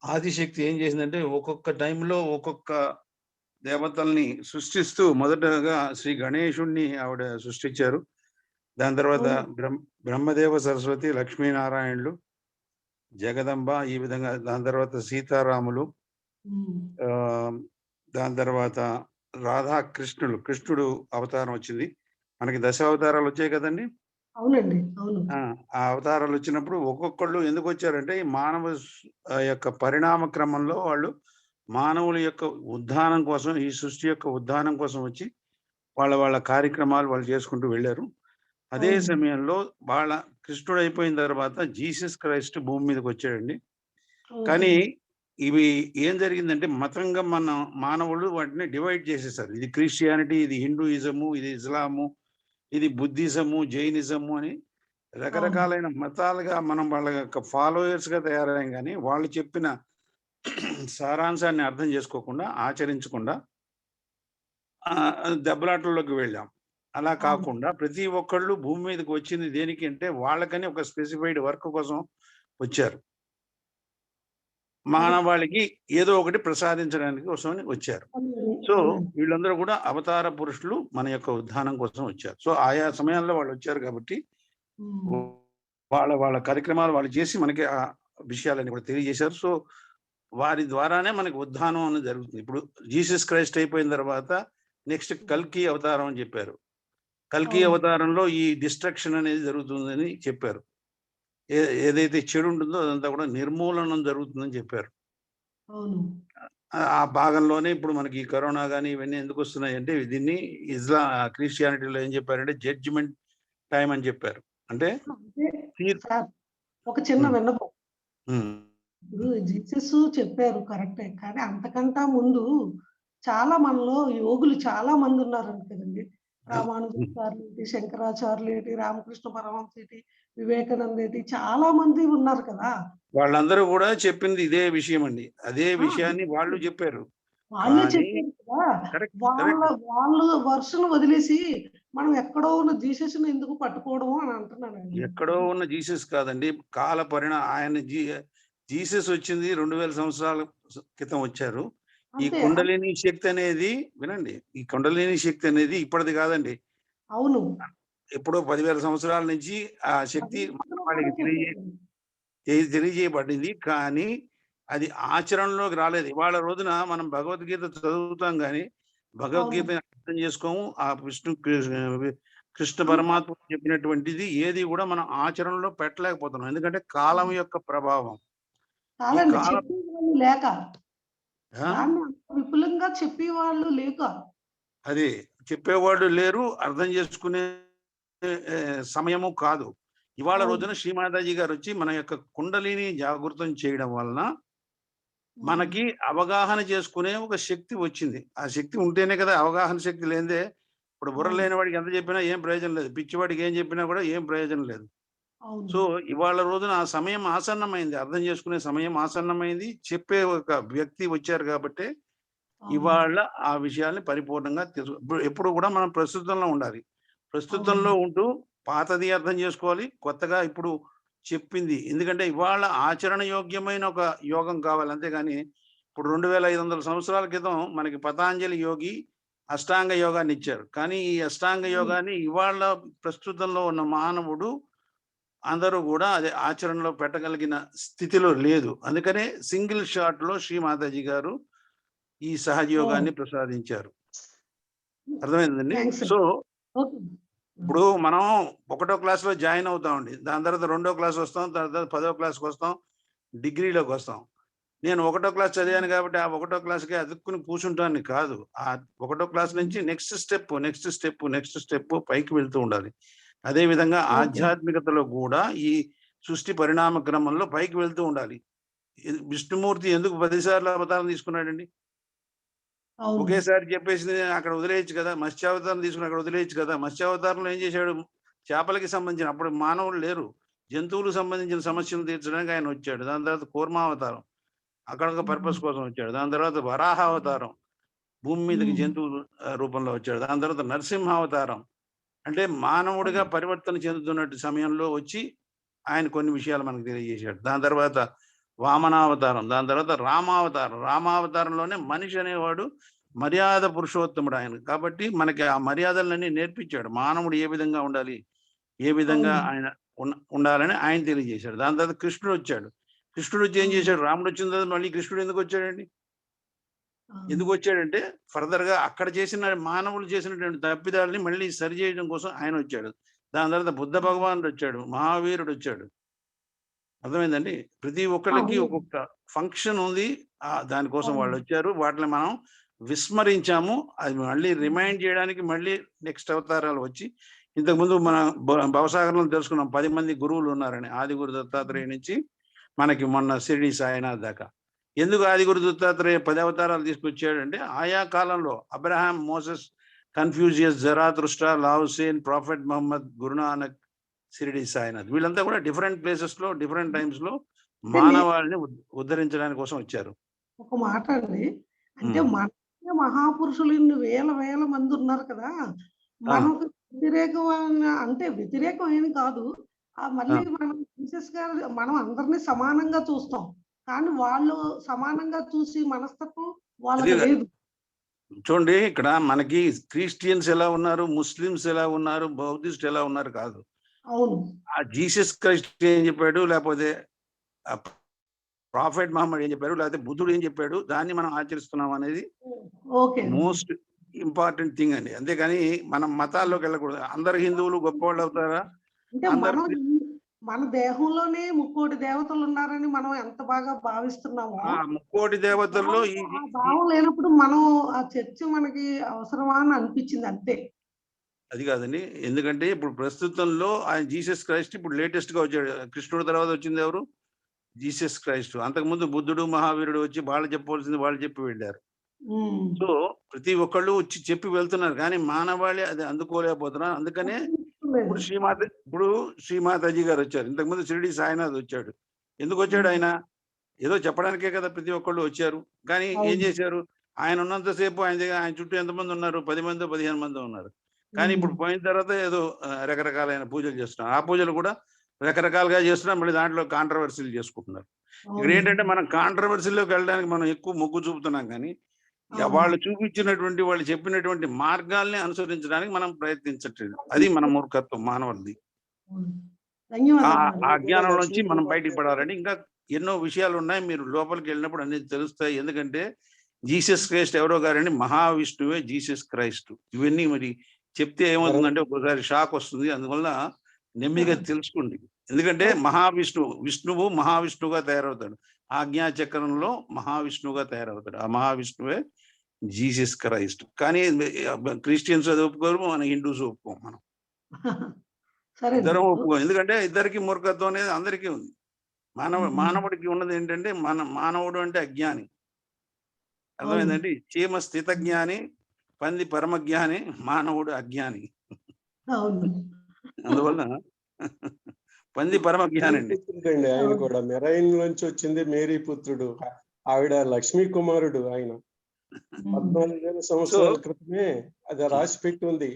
S4: ఆదిశక్తి ఏం చేసిందంటే ఒక్కొక్క టైంలో ఒక్కొక్క దేవతల్ని సృష్టిస్తూ మొదటగా శ్రీ గణేశుణ్ణి ఆవిడ సృష్టించారు. దాని తర్వాత
S6: అవును.
S4: బ్రహ్మదేవ సరస్వతి లక్ష్మీనారాయణులు జగదంబ ఈ విధంగా దాని తర్వాత సీతారాములు
S6: ఉమ్,
S4: ఆ దాని తర్వాత కృష్ణుడు అవతారం వచ్చింది. మనకి దశ అవతారాలు వచ్చాయి కదండి.
S6: అవునండి. అవును.
S4: ఆ అవతారాలు వచ్చినప్పుడు ఒక్కొక్కళ్ళు ఎందుకు వచ్చారంటే ఈ మానవ యొక్క పరిణామ క్రమంలో వాళ్ళు మానవుల యొక్క ఉద్ధానం కోసం, ఈ సృష్టి యొక్క ఉద్ధానం కోసం వచ్చి వాళ్ళ కార్యక్రమాలు వాళ్ళు చేసుకుంటూ వెళ్ళారు. అదే
S6: అవును.
S4: సమయంలో కృష్ణుడు అయిపోయిన తర్వాత జీసస్ క్రైస్ట్ భూమి మీదకి వచ్చాడండి.
S6: ఓకే.
S4: కానీ ఇవి ఏం జరిగిందంటే మతంగా మన మానవులు వాటిని డివైడ్ చేసేసారు. ఇది క్రిస్టియానిటీ, ఇది హిందూయిజము, ఇది ఇస్లాము, ఇది బుద్ధిజము, జైనిజము అని
S6: అవును.
S4: రకరకాలైన మతాలుగా మనం వాళ్ళ యొక్క ఫాలోయర్స్ గా తయారయ్యాం. కానీ వాళ్ళు చెప్పిన సారాంశాన్ని అర్థం చేసుకోకుండా, ఆచరించకుండా దెబ్బలాటల్లోకి వెళ్ళాం. అలా
S6: అవును.
S4: కాకుండా ప్రతి ఒక్కళ్ళు భూమి మీదకి వచ్చింది దేనికి అంటే వాళ్ళకని ఒక స్పెసిఫైడ్ వర్క్ కోసం వచ్చారు. మానవాళికి ఏదో ఒకటి ప్రసాదించడానికి కోసమని వచ్చారు.
S6: అవునండి.
S4: సో
S6: అవునండి.
S4: వీళ్ళందరూ కూడా అవతార పురుషులు మన యొక్క ఉద్ధానం కోసం వచ్చారు. సో ఆయా సమయాల్లో వాళ్ళు వచ్చారు కాబట్టి
S6: ఉమ్,
S4: వాళ్ళ కార్యక్రమాలు వాళ్ళు చేసి మనకి ఆ విషయాలన్నీ కూడా తెలియజేశారు. సో వారి ద్వారానే మనకి ఉద్ధానం అనేది జరుగుతుంది. ఇప్పుడు జీసస్ క్రైస్ట్ అయిపోయిన తర్వాత నెక్స్ట్ కల్కి అవతారం అని చెప్పారు. కల్కి
S6: అవును.
S4: అవతారంలో ఈ డిస్ట్రక్షన్ అనేది జరుగుతుందని చెప్పారు. ఏదైతే చెడు ఉంటుందో అదంతా కూడా నిర్మూలనం జరుగుతుందని చెప్పారు.
S6: అవును.
S4: ఆ భాగంలోనే ఇప్పుడు మనకి ఈ కరోనా కానీ ఇవన్నీ ఎందుకు వస్తున్నాయి అంటే దీన్ని క్రిస్టియానిటీలో ఏం చెప్పారంటే జడ్జిమెంట్ టైం అని చెప్పారు. అంటే
S6: అంటే
S4: తీర్
S6: సార్ ఒక చిన్న
S4: ఉమ్,
S6: విన్నపం.
S4: ఉమ్,
S6: ఇప్పుడు జీసస్ చెప్పారు కరెక్టే. కానీ అంతకంటా ముందు చాలా మనలో యోగులు చాలా మంది ఉన్నారంట కదండి. రామానుజాచార్యులు ఏంటి, శంకరాచార్యులు ఏంటి, రామకృష్ణ పరమహంస ఏంటి, వివేకానంద ఏంటి, చాలా మంది ఉన్నారు కదా.
S4: వాళ్ళందరూ కూడా చెప్పింది ఇదే విషయం అండి. అదే
S6: ఆ,
S4: విషయాన్ని వాళ్ళు చెప్పారు.
S6: వాళ్ళే
S4: కానీ
S6: చెప్పారు కదా.
S4: కరెక్ట్
S6: వాళ్ళ
S4: కరెక్ట్
S6: వాళ్ళు వర్షను వదిలేసి మనం ఎక్కడో ఉన్న జీసస్ ని ఎందుకు పట్టుకోవడము అని అంటున్నానండి.
S4: ఎక్కడో ఉన్న జీసస్ కాదండి. కాల ఆయన జీసస్ వచ్చింది 2000 సంవత్సరాల క్రితం వచ్చారు. ఈ
S6: అంతే.
S4: కుండలిని శక్తి అనేది వినండి. ఈ కుండలిని శక్తి అనేది ఇప్పటిది కాదండి.
S6: అవును.
S4: ఎప్పుడో 10,000 సంవత్సరాల నుంచి ఆ శక్తి
S6: భగవద్గీతలో కూడా
S4: మానవాళికి
S6: చెప్పారు.
S4: తెలియజేయబడింది. కానీ అది ఆచరణలోకి రాలేదు. ఇవాళ రోజున మనం భగవద్గీత చదువుతాం గానీ,
S6: అవును.
S4: భగవద్గీతని అర్థం చేసుకోము. ఆ కృష్ణ
S6: అంతే.
S4: పరమాత్మ చెప్పినటువంటిది ఏది కూడా మనం ఆచరణలో పెట్టలేకపోతున్నాం. ఎందుకంటే కాలం యొక్క ప్రభావం. ఈ
S6: కాదండి.
S4: కాలం
S6: చెప్పేవాళ్ళు లేక.
S4: ఆ!
S6: దాన్ని అంత విపులంగా చెప్పేవాళ్ళు లేక.
S4: అది చెప్పేవాళ్ళు లేరు. అర్థం చేసుకునే సమయము కాదు. ఇవాళ
S6: అవును.
S4: రోజున శ్రీమాతాజీ గారొచ్చి మన యొక్క కుండలిని జాగృతం చేయడం వలన
S6: హ్మ్.
S4: మనకి అవగాహన చేసుకునే ఒక శక్తి వచ్చింది. ఆ శక్తి ఉంటేనే కదా అవగాహన శక్తి లేనిదే ఇప్పుడు బుర్ర
S6: అవును.
S4: లేని వాడికి ఎంత చెప్పినా ఏం ప్రయోజనం లేదు. పిచ్చివాడికి ఏం చెప్పినా కూడా ఏం ప్రయోజనం లేదు.
S6: అవును.
S4: సో, ఇవాళ రోజున ఆ సమయం ఆసన్నమైంది. అర్థం చేసుకునే సమయం ఆసన్నమైంది. చెప్పే ఒక వ్యక్తి వచ్చారు కాబట్టే
S6: అవును.
S4: ఇవాళ ఆ విషయాల్ని పరిపూర్ణంగా ఎప్పుడు కూడా మనం ప్రస్తుతంలో ఉండాలి. ప్రస్తుతంలో
S6: అవునండి.
S4: ఉంటూ పాతది అర్థం చేసుకోవాలి. కొత్తగా ఇప్పుడు చెప్పింది. ఎందుకంటే ఇవాళ ఆచరణ యోగ్యమైన ఒక యోగం కావాలి. అంతేగాని ఇప్పుడు 2500 సంవత్సరాల క్రితం మనకి పతాంజలి యోగి అష్టాంగ యోగాన్ని ఇచ్చారు. కానీ ఈ అష్టాంగ
S6: అవును.
S4: యోగాన్ని ఇవాళ ప్రస్తుతంలో ఉన్న మానవుడు అందరూ గూడా అది ఆచరణలో పెట్టగలిగిన స్థితిలో లేదు. అందుకనే సింగిల్ షాట్‌లో శ్రీ మాతాజీ గారు ఈ
S6: ఓహ్!
S4: సహజయోగాన్ని ప్రసాదించారు. అర్థమైందండి.
S6: థాంక్స్ అండి.
S4: So,
S6: okay. హ్మ్.
S4: ఇప్పుడు మనం ఒకటో క్లాస్‌లో జాయిన్ అవుతామండి. దాని తర్వాత రెండో క్లాస్ వస్తాం. దాని తర్వాత పదో క్లాస్‌కొస్తాం. డిగ్రీలోకొస్తాం. నేను ఒకటో క్లాస్ చదివాను కాబట్టి, ఆ ఒకటో క్లాస్‌కే అతుక్కుని కూర్చుంటానికి కాదు. ఆ ఒకటో క్లాస్
S6: హ్మ్.
S4: నుంచి నెక్స్ట్ స్టెప్ పైకి వెళ్తూ ఉండాలి. అదే విధంగా
S6: ఓకే.
S4: ఆధ్యాత్మికతలో గూడా ఈ సృష్టి పరిణామ క్రమంలో పైకి వెళ్తూ ఉండాలి. విష్ణుమూర్తి ఎందుకు 10 సార్లు అవతారం తీసుకున్నాడండి?
S6: అవును.
S4: ఒకేసారి చెప్పేసింది అక్కడ వదిలేయొచ్చు కదా! మత్స్యావతారం తీసుకొని అక్కడ వదిలేయొచ్చు కదా! మత్స్యావతారంలో ఏం చేశాడు? చేపలకి సంబంధించిన అప్పుడు మానవులు లేరు. జంతువులకు సంబంధించిన సమస్యలు తీర్చడానికి ఆయన వచ్చాడు. దాని తర్వాత కూర్మావతారం. అక్కడ ఒక
S6: హ్మ్.
S4: పర్పస్ కోసం వచ్చాడు. దాని తర్వాత వరాహ
S6: హ్మ్.
S4: అవతారం. భూమి మీదకి జంతువు రూపంలో వచ్చాడు. దాని తర్వాత నరసింహావతారం అంటే మానవుడిగా పరివర్తన చెందుతున్నట్టు సమయంలో వచ్చి ఆయన కొన్ని విషయాలు మనకు తెలియజేశాడు. దాని తర్వాత వామనావతారం, దాని తర్వాత రామావతారం. రామావతారంలోనే మనిషి అనేవాడు మర్యాద పురుషోత్తముడు ఆయన. కాబట్టి మనకి ఆ మర్యాదలన్నీ నేర్పించాడు. మానవుడు ఏ విధంగా ఉండాలి, ఏ విధంగా ఆయన ఉండాలని ఆయన తెలియజేశాడు. దాని తర్వాత కృష్ణుడు వచ్చాడు. కృష్ణుడు వచ్చి ఏం చేశాడు? రాముడు వచ్చిన తర్వాత మళ్ళీ కృష్ణుడు ఎందుకు వచ్చాడండి? ఎందుకు వచ్చాడంటే ఫర్దర్ గా అక్కడ చేసిన మానవులు చేసినటువంటి తప్పిదాలని మళ్ళీ సరి చేయడం కోసం ఆయన వచ్చాడు. దాని తర్వాత బుద్ధ భగవానుడు వచ్చాడు, మహావీరుడు వచ్చాడు. అర్థమైందండి? ప్రతి ఒక్కళ్ళకి ఒక్కొక్క ఫంక్షన్ ఉంది. దానికోసం వాళ్ళు వచ్చారు. వాటిని మనం విస్మరించాము. అది మళ్ళీ రిమైండ్ చేయడానికి మళ్ళీ నెక్స్ట్ అవతారాలు వచ్చి, ఇంతకుముందు మన భవసాగరంలో తెలుసుకున్నాం 10 మంది గురువులు ఉన్నారని. ఆది గురు దత్తాత్రేయ నుంచి మనకి మొన్న షిరిడి సాయినాథ్ దాకా. ఎందుకు ఆది గురు దత్తాత్రేయ 10 అవతారాలు తీసుకొచ్చాడంటే ఆయా కాలంలో Abraham, Moses, Confucius, జరాతుష్ట్ర, లావుసేన్, prophet Mohammed, Guru Nanak, Shirdi Sainath వీళ్ళంతా కూడా డిఫరెంట్ ప్లేసెస్ లో డిఫరెంట్ టైమ్స్ లో మానవాళిని ఉద్ధరించడానికి కోసం వచ్చారు.
S6: ఒక మాట అండి, అంటే మన మహాపురుషులు ఇన్ని వేల మంది ఉన్నారు కదా, మనకు అంటే వ్యతిరేకం ఏమి కాదు. మళ్ళీ మనం జీసస్ గారు మనం అందరినీ సమానంగా చూస్తాం, కానీ వాళ్ళు సమానంగా చూసి మనస్తత్వం వాళ్ళకి లేదు.
S4: చూడండి, ఇక్కడ మనకి క్రిస్టియన్స్ ఎలా ఉన్నారు, ముస్లిమ్స్ ఎలా ఉన్నారు, బౌద్ధిస్ట్ ఎలా ఉన్నారు కాదు.
S6: అవును,
S4: ఆ జీసస్ క్రైస్ట్ ఏం చెప్పాడు, లేకపోతే ప్రాఫెట్ మహమ్మద్ ఏం చెప్పాడు, లేకపోతే బుద్ధుడు ఏం చెప్పాడు, దాన్ని మనం ఆచరిస్తున్నాం అనేది మోస్ట్ ఇంపార్టెంట్ థింగ్ అండి. అంతేగాని మనం మతాల్లోకి వెళ్ళకూడదు. అందరు హిందువులు గొప్పవాళ్ళు అవుతారా?
S6: అంటే మన దేహంలోనే 3 దేవతలు ఉన్నారని మనం ఎంత బాగా భావిస్తున్నామో,
S4: 3 దేవతల్లో
S6: భావం లేనప్పుడు మనం ఆ చర్చ మనకి అవసరమా అని అనిపించింది అంతే.
S4: అది కాదండి, ఎందుకంటే ఇప్పుడు ప్రస్తుతంలో ఆయన జీసస్ క్రైస్ట్ ఇప్పుడు లేటెస్ట్ గా వచ్చాడు. కృష్ణుడు తర్వాత వచ్చింది ఎవరు? Jesus Christ. అంతకుముందు బుద్ధుడు, మహావీరుడు వచ్చి వాళ్ళు చెప్పవలసింది వాళ్ళు చెప్పి వెళ్ళారు. సో ప్రతి ఒక్కళ్ళు వచ్చి చెప్పి వెళ్తున్నారు, కానీ మానవాళి అది అందుకోలేకపోతున్నారు. అందుకనే ఇప్పుడు శ్రీమాతాజీ గారు వచ్చారు. ఇంతకుముందు షిరిడి సాయినాథ్ వచ్చాడు. ఎందుకు వచ్చాడు? ఆయన ఏదో చెప్పడానికే కదా ప్రతి ఒక్కళ్ళు వచ్చారు. కానీ ఏం చేశారు? ఆయన ఉన్నంతసేపు ఆయన చుట్టూ ఎంతమంది ఉన్నారు? 10 మందో 15 మందో ఉన్నారు. కానీ ఇప్పుడు పోయిన తర్వాత ఏదో రకరకాలైన పూజలు చేస్తున్నారు. ఆ పూజలు కూడా రకరకాలుగా చేస్తున్నారు. మళ్ళీ దాంట్లో కాంట్రవర్సీలు చేసుకుంటున్నారు. ఇక్కడ ఏంటంటే మనం కాంట్రవర్సీలోకి వెళ్ళడానికి మనం ఎక్కువ మొగ్గు చూపుతున్నాం, కానీ వాళ్ళు చూపించినటువంటి వాళ్ళు చెప్పినటువంటి మార్గాల్ని అనుసరించడానికి మనం ప్రయత్నించట్లేదు. అది మన మూర్ఖత్వం మానవులది. ఆ జ్ఞానం నుంచి మనం బయటికి పడాలని ఇంకా ఎన్నో విషయాలు ఉన్నాయి. మీరు లోపలికి వెళ్ళినప్పుడు అన్ని తెలుస్తాయి. ఎందుకంటే జీసస్ క్రైస్ట్ ఎవరో గారండి, మహావిష్ణువే జీసస్ క్రైస్ట్. ఇవన్నీ మరి చెప్తే ఏమవుతుందంటే ఒక్కోసారి షాక్ వస్తుంది. అందువల్ల నెమ్మదిగా తెలుసుకోండి. ఎందుకంటే విష్ణువు మహావిష్ణువుగా తయారవుతాడు. ఆజ్ఞాచక్రంలో మహావిష్ణువుగా తయారవుతాడు. ఆ మహావిష్ణువే జీసస్ క్రైస్ట్. కానీ క్రిస్టియన్స్ అది ఒప్పుకోరు, మన హిందూస్ ఒప్పుకోం. మనం ఇద్దరం ఒప్పుకోం. ఎందుకంటే ఇద్దరికి మూర్ఖత్వం అనేది అందరికీ ఉంది. మానవుడికి ఉన్నది ఏంటంటే మానవుడు అంటే అజ్ఞాని. అర్థమైందండి? చీమ స్థిత జ్ఞాని, పంది పరమజ్ఞాని, మానవుడు అజ్ఞాని. అందువల్ల పంది పరమజ్ఞాని అండి.
S5: ఆయన కూడా మెరైన్ నుంచి వచ్చింది, మేరీ పుత్రుడు. ఆవిడ లక్ష్మీ కుమారుడు. ఆయన 14,000 సంవత్సరాల క్రితమే అది రాసి పెట్టి ఉంది.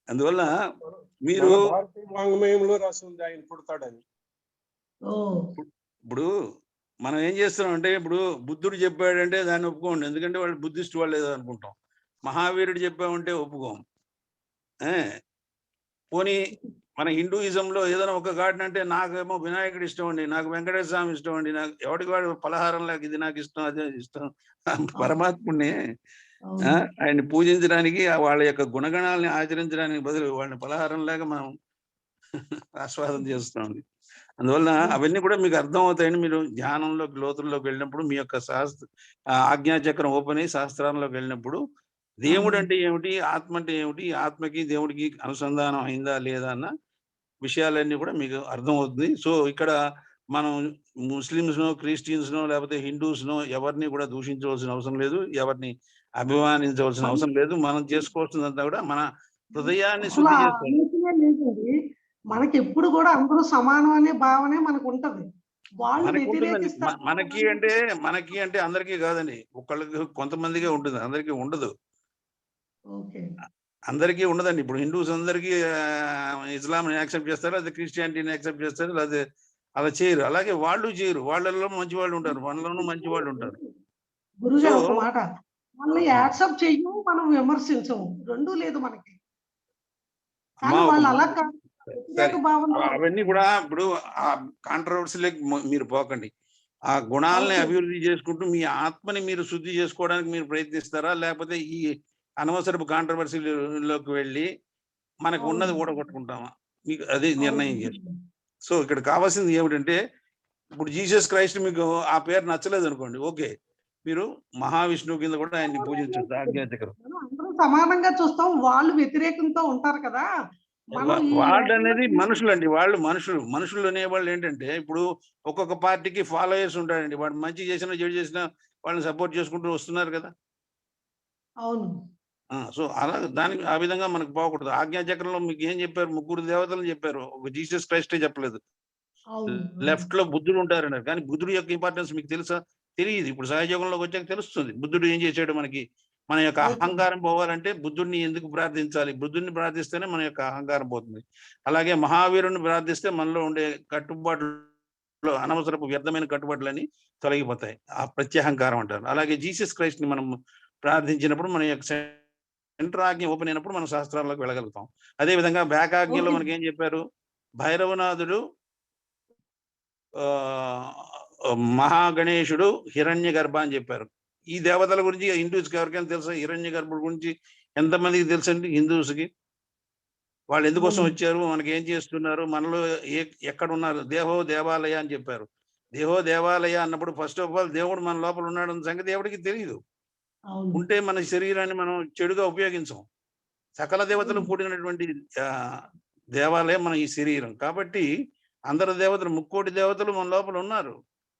S4: అందువల్ల మీరు
S5: వాంగ్మయంలో రాసి ఉంది ఆయన పుడతాడని.
S4: ఇప్పుడు మనం ఏం చేస్తున్నాం అంటే, ఇప్పుడు బుద్ధుడు చెప్పాడంటే దాన్ని ఒప్పుకోండి, ఎందుకంటే వాళ్ళు బుద్ధిస్ట్ వాళ్ళు ఏదో అనుకుంటాం. మహావీరుడు చెప్పామంటే ఒప్పుకోం. పోనీ మన హిందూయిజంలో ఏదైనా ఒక గాడిని అంటే, నాకేమో వినాయకుడు ఇష్టం అండి, నాకు వెంకటేశ్వర స్వామి ఇష్టం అండి, నాకు ఎవరికి వాడు పలహారం లాగా ఇది నాకు ఇష్టం, అదే ఇష్టం. పరమాత్ముడిని ఆయన్ని పూజించడానికి, వాళ్ళ యొక్క గుణగణాలని ఆచరించడానికి బదులు వాళ్ళని పలహారం లాగా మనం ఆస్వాదం చేస్తాం. అందువల్ల అవన్నీ కూడా మీకు అర్థం అవుతాయని మీరు ధ్యానంలోకి లోతుల్లోకి వెళ్ళినప్పుడు, మీ యొక్క ఆజ్ఞాచక్రం ఓపెన్ అయ్యి శాస్త్రాల్లోకి వెళ్ళినప్పుడు దేవుడు అంటే ఏమిటి, ఆత్మ అంటే ఏమిటి, ఆత్మకి దేవుడికి అనుసంధానం అయిందా లేదా అన్న విషయాలన్నీ కూడా మీకు అర్థమవుతుంది. సో ఇక్కడ మనం ముస్లిమ్స్నో, క్రిస్టియన్స్నో, లేకపోతే హిందూస్నో ఎవరిని కూడా దూషించవలసిన అవసరం లేదు, ఎవరిని అభిమానించవలసిన అవసరం లేదు. మనం చేసుకోవాల్సిందంతా కూడా మన హృదయాన్ని శుద్ధి చేసుకోవాలి.
S6: మనకి ఎప్పుడు కూడా అందరూ సమానం అనే భావనే మనకు ఉంటది. వాళ్ళు
S4: మనకి ఉంటుందండి.
S6: వ్యతిరేకిస్తారు
S4: మనకి అంటే అందరికీ కాదండి. ఒకళ్ళకి కొంతమందికే ఉంటుంది. అందరికీ ఉండదు.
S6: ఓకే.
S4: అందరికీ ఉండదండి. ఇప్పుడు హిందూస్ అందరికీ ఇస్లాంని యాక్సెప్ట్ చేస్తారు. అది క్రిస్టియానిటీని యాక్సెప్ట్ చేస్తారు. అది అలా చేయరు. అలాగే వాళ్ళు చేయరు. వాళ్ళలో మంచి వాళ్ళు ఉంటారు. మనలోనూ మంచి వాళ్ళు ఉంటారు. సో
S6: గురుగారు ఒక మాట. వాళ్ళని
S4: హ్మ్.
S6: యాక్సెప్ట్ చెయ్యము, మనం విమర్శించము. 2 లేదు మనకి.
S4: అమ్మా
S6: కానీ
S4: ఒక
S6: వాళ్ళు
S4: మాట
S6: అలా కాదు.
S4: సరే.
S6: వ్యతిరేక భావంతో
S4: అవన్నీ కూడా ఇప్పుడు ఆ కాంట్రవర్సీ‌లకి మీరు పోకండి. ఆ గుణాలని
S6: ఓకే.
S4: అభివృద్ధి చేసుకుంటూ మీ ఆత్మని మీరు శుద్ధి చేసుకోవడానికి మీరు ప్రయత్నిస్తారా? లేకపోతే ఈ అనవసరపు కాంట్రవర్సీ‌లోకి వెళ్ళి మనకు ఉన్నది
S6: అవును.
S4: ఊడగొట్టుకుంటామా? మీకు అది నిర్ణయం
S6: అవును.
S4: చేసుకోండి. సో ఇక్కడ కావాల్సింది ఏమిటంటే ఇప్పుడు జీసస్ క్రైస్ట్ మీకు ఆ పేరు నచ్చలేదనుకోండి. ఓకే. మీరు మహావిష్ణువు కింద కూడా ఆయన్ని పూజించొచ్చు. ఆజ్ఞాచక్రం.
S6: మనం అందరం సమానంగా చూస్తాం. వాళ్ళు వ్యతిరేకంతో ఉంటారు కదా! మనం ఈ
S4: వాళ్ళనేది
S6: ఏకమత్యం
S4: మనుషులండి. వాళ్ళు మనుషులు. మనుషులు అనేవాళ్ళు ఏంటంటే ఇప్పుడు ఒక్కొక్క పార్టీకి ఫాలోయర్స్ ఉంటారండి. వాడు మంచి చేసినా, చెడు చేసినా వాళ్ళని సపోర్ట్ చేసుకుంటూ వస్తున్నారు కదా!
S6: అవును.
S4: సో అలా దానికి ఆ విధంగా మనకు పోకూడదు. ఆజ్ఞాచక్రంలో మీకు ఏం చెప్పారు? ముగ్గురు దేవతలను చెప్పారు. ఒక జీసస్ క్రైస్టే చెప్పలేదు.
S6: అవును. అవును.
S4: లెఫ్ట్‌లో బుద్ధుడు ఉంటారన్నారు. కానీ బుద్ధుడి యొక్క ఇంపార్టెన్స్ మీకు తెలుసా? తెలీదు. ఇప్పుడు సహజయోగంలోకి వచ్చాక తెలుస్తుంది. బుద్ధుడు ఏం చేసాడో మనకి. మన యొక్క
S6: ఓకే.
S4: అహంకారం పోవాలంటే బుద్ధుడిని ఎందుకు ప్రార్థించాలి? బుద్ధుడిని ప్రార్థిస్తేనే మన యొక్క అహంకారం పోతుంది. అలాగే మహావీరుడిని ప్రార్థిస్తే మనలో ఉండే కట్టుబాట్లు అనవసరపు వ్యర్థమైన కట్టుబాట్లన్నీ తొలగిపోతాయి. ఆ ప్రత్యహంకారం అంటారు. అలాగే జీసస్ క్రైస్ట్‌ని మనం ప్రార్థించినప్పుడు మన యొక్క సెంటర్ ఆజ్ఞ ఓపెన్ అయినప్పుడు మనం శాస్త్రాల్లోకి వెళ్ళగలుగుతాం. అదే విధంగా బ్యాక్ ఆజ్ఞలో
S6: ఓకే.
S4: మనకేం చెప్పారు? భైరవనాథుడు మహాగణేశుడు హిరణ్యగర్భ అని చెప్పారు. ఈ దేవతల గురించి హిందూస్‌కి ఎవరికైనా తెలుసా? హిరణ్యగర్భుడి గురించి ఎంతమందికి తెలుసండి హిందూస్‌కి? వాళ్ళు ఎందుకోసం
S6: అవును.
S4: వచ్చారు? మనకేం చేస్తున్నారు? మనలో ఎక్కడున్నారు? దేహో దేవాలయ అని చెప్పారు. దేహో దేవాలయ అన్నప్పుడు ఫస్ట్ ఆఫ్ ఆల్ దేవుడు మన లోపల ఉన్నాడన్న సంగతి ఎవడికి తెలీదు.
S6: అవును.
S4: ఉంటే మన శరీరాన్ని మనం చెడుగా ఉపయోగించం. సకల దేవతలు
S6: హ్మ్.
S4: కూడినటువంటి ఆహ్, దేవాలయం మన ఈ శరీరం. కాబట్టి అందరు దేవతలు, ముక్కోటి దేవతలు మన లోపల ఉన్నారు.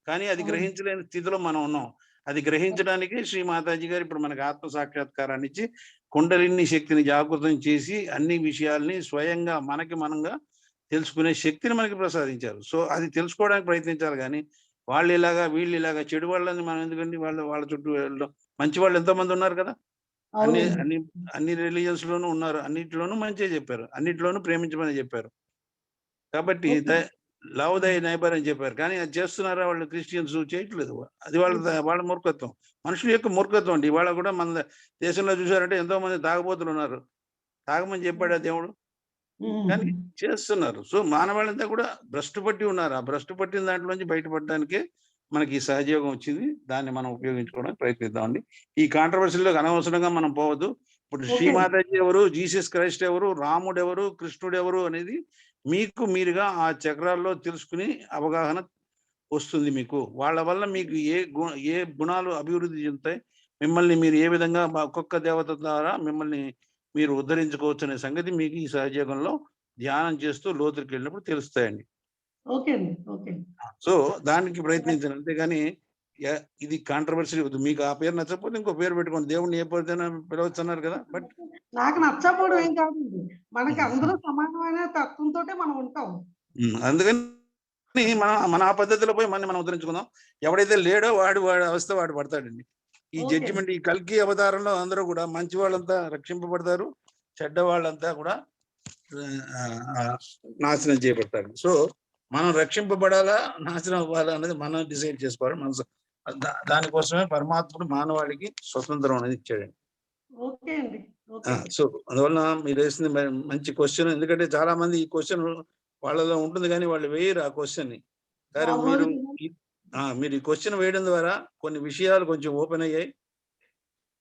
S4: కానీ అది
S6: అవును.
S4: గ్రహించలేని స్థితిలో మనం ఉన్నాం. అది గ్రహించడానికి శ్రీ మాతాజీ గారు ఇప్పుడు మనకు ఆత్మ సాక్షాత్కారాన్ని ఇచ్చి, కుండలిని శక్తిని జాగృతం చేసి, అన్ని విషయాల్ని స్వయంగా మనకి మనంగా తెలుసుకునే శక్తిని మనకి ప్రసాదించారు. సో, అది తెలుసుకోవడానికి ప్రయత్నించాలి గానీ, వాళ్ళిలాగా, వీళ్ళిలాగా చెడు వాళ్ళని మనం ఎందుకండి వాళ్ళ చుట్టూ వెళ్ళడం. మంచి వాళ్ళు ఎంతో మంది ఉన్నారు కదా! అన్ని
S6: అవునండి.
S4: అన్ని అన్ని రిలిజియన్స్‌లోనూ ఉన్నారు. అన్నిట్లోనూ మంచే జెప్పారు. అన్నిట్లోనూ ప్రేమించమని జెప్పారు. కాబట్టి
S6: ఓకే.
S4: లవ్
S6: హ్మ్.
S4: దై నైబర్ అని చెప్పారు. కానీ అది చేస్తున్నారా వాళ్ళు క్రిస్టియన్స్? చేయట్లేదు. అది వాళ్ళ మూర్ఖత్వం. మనుషుల యొక్క మూర్ఖత్వం అండి. ఇవాళ కూడా మన దేశంలో చూసారంటే ఎంతో మంది తాగుబోతులున్నారు. తాగమని చెప్పాడా దేవుడు? కానీ
S6: హ్మ్.
S4: చేస్తున్నారు. సో, మానవాళంతా కూడా భ్రష్టు పట్టి ఉన్నారు. ఆ భ్రష్టు పట్టిన దాంట్లోంచి బయటపడడానికే మనకి ఈ సహజయోగం వచ్చింది. దాన్ని మనం ఉపయోగించుకోవడానికి ప్రయత్నిద్దామండి. ఈ కాంట్రోవర్సీ‌లోకి అనవసరంగా మనం పోవద్దు. ఇప్పుడు శ్రీ
S6: ఓకే అండి.
S4: మాతాజీ ఎవరు? జీసస్ క్రైస్ట్ ఎవరు? రాముడెవరు? కృష్ణుడెవరు? అనేది మీకు మీరుగా ఆ చక్రాల్లో తెలుసుకుని అవగాహన వస్తుంది మీకు. వాళ్ళ వల్ల మీకు ఏ గుణాలు అభివృద్ధి చెందుతాయి? మిమ్మల్ని మీరు ఏ విధంగా ఒక్కొక్క దేవత ద్వారా మిమ్మల్ని మీరు ఉద్ధరించుకోవచ్చనే సంగతి మీకు ఈ సహజయోగంలో ధ్యానం చేస్తూ లోతుకెళ్ళినప్పుడు తెలుస్తాయండి.
S6: ఓకే అండి. ఓకే.
S4: సో, దానికి ప్రయత్నించండి. అంతేగాని ఇది కాంట్రోవర్సీ వద్దు. మీకు ఆ పేరు నచ్చకపోతే ఇంకో పేరు పెట్టుకోండి. దేవుడిని ఏ పేరుతోనైనా పిలవచ్చన్నారు కదా! బట్
S6: నాకు నచ్చకపోవడం ఏం కాదండి. మనకి అందరూ
S4: హ్మ్.
S6: సమానమైన తత్వంతోటే మనం ఉంటాం.
S4: అందుకని మన ఆ పద్ధతిలో పోయి మనం ఉద్ధరించుకుందాం. ఎవడైతే లేడో వాడి అవస్థ వాడు పడతాడండి. ఈ
S6: ఓకే.
S4: జడ్జిమెంట్ ఈ కల్కి అవతారంలో అందరూ కూడా మంచి వాళ్ళంతా రక్షింపబడతారు. చెడ్డ వాళ్ళంతా కూడా ఆహ్, నాశనం చేయబడతారు. సో, మనం రక్షింపబడాలా? నాశనం అవ్వాలా? అనేది మనం డిసైడ్ చేసుకోవాలి. దానికోసమే పరమాత్ముడు మానవాళికి స్వతంత్రం అనేది ఇచ్చాడండి.
S6: ఓకే అండి. ఓకే.
S4: సో, అందువలన మీరేసింది మంచి క్వెషన్. ఎందుకంటే చాలా మంది ఈ క్వెషన్ వాళ్ళలో ఉంటుంది గానీ వాళ్ళు వేయరు ఆ క్వెషన్‌ని. కానీ
S6: మామూలుగా
S4: ఈ మీరు ఈ క్వెషన్ వేయడం ద్వారా కొన్ని విషయాలు కొంచెం ఓపెన్ అయ్యాయి.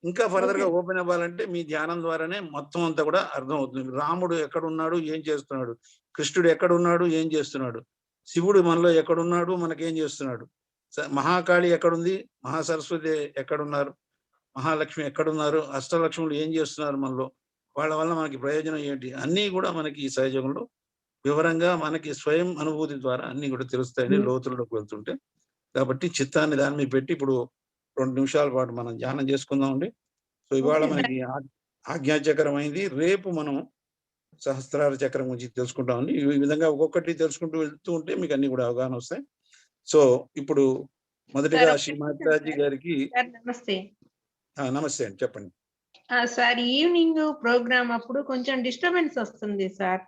S4: ఇంకా
S6: ఓకే.
S4: ఫర్దర్‌గా ఓపెన్ అవ్వాలంటే మీ ధ్యానం ద్వారానే మొత్తం అంతా కూడా అర్థమవుతుంది. రాముడు ఎక్కడున్నాడు? ఏం చేస్తున్నాడు? కృష్ణుడు ఎక్కడున్నాడు? ఏం చేస్తున్నాడు? శివుడు మనలో ఎక్కడున్నాడు? మనకేం చేస్తున్నాడు? మహాకాళి ఎక్కడుంది? మహాసరస్వతి ఎక్కడున్నారు? మహాలక్ష్మి ఎక్కడున్నారు? అష్టలక్ష్ములు ఏం చేస్తున్నారు మనలో? వాళ్ళ వల్ల మనకి ప్రయోజనం ఏంటి? అన్నీ కూడా మనకి ఈ సహజంలో వివరంగా మనకి స్వయం అనుభూతి ద్వారా అన్నీ కూడా తెలుస్తాయండి
S6: హ్మ్.
S4: లోతుల్లోకి వెళ్తుంటే. కాబట్టి చిత్తాన్ని దాని మీద పెట్టి ఇప్పుడు 2 నిమిషాల పాటు మనం ధ్యానం చేసుకుందామండి. సో, ఇవాళ
S6: ఓకే అండి.
S4: మనకి ఆజ్ఞాచక్రం అయింది. రేపు మనం సహస్రార చక్రం గురించి తెలుసుకుంటామండి. ఈ విధంగా ఒక్కొక్కటి తెలుసుకుంటూ వెళ్తూ ఉంటే మీకు అన్నీ కూడా అవగాహన వస్తాయి. సో ఇప్పుడు మొదటిగా
S7: సార్,
S4: శ్రీ మాతాజీ గారికి
S7: సార్ నమస్తే.
S4: నమస్తే అండి, చెప్పండి.
S7: సార్, ఈవినింగ్ ప్రోగ్రామ్ అప్పుడు కొంచెం డిస్టర్బెన్స్ వస్తుంది సార్.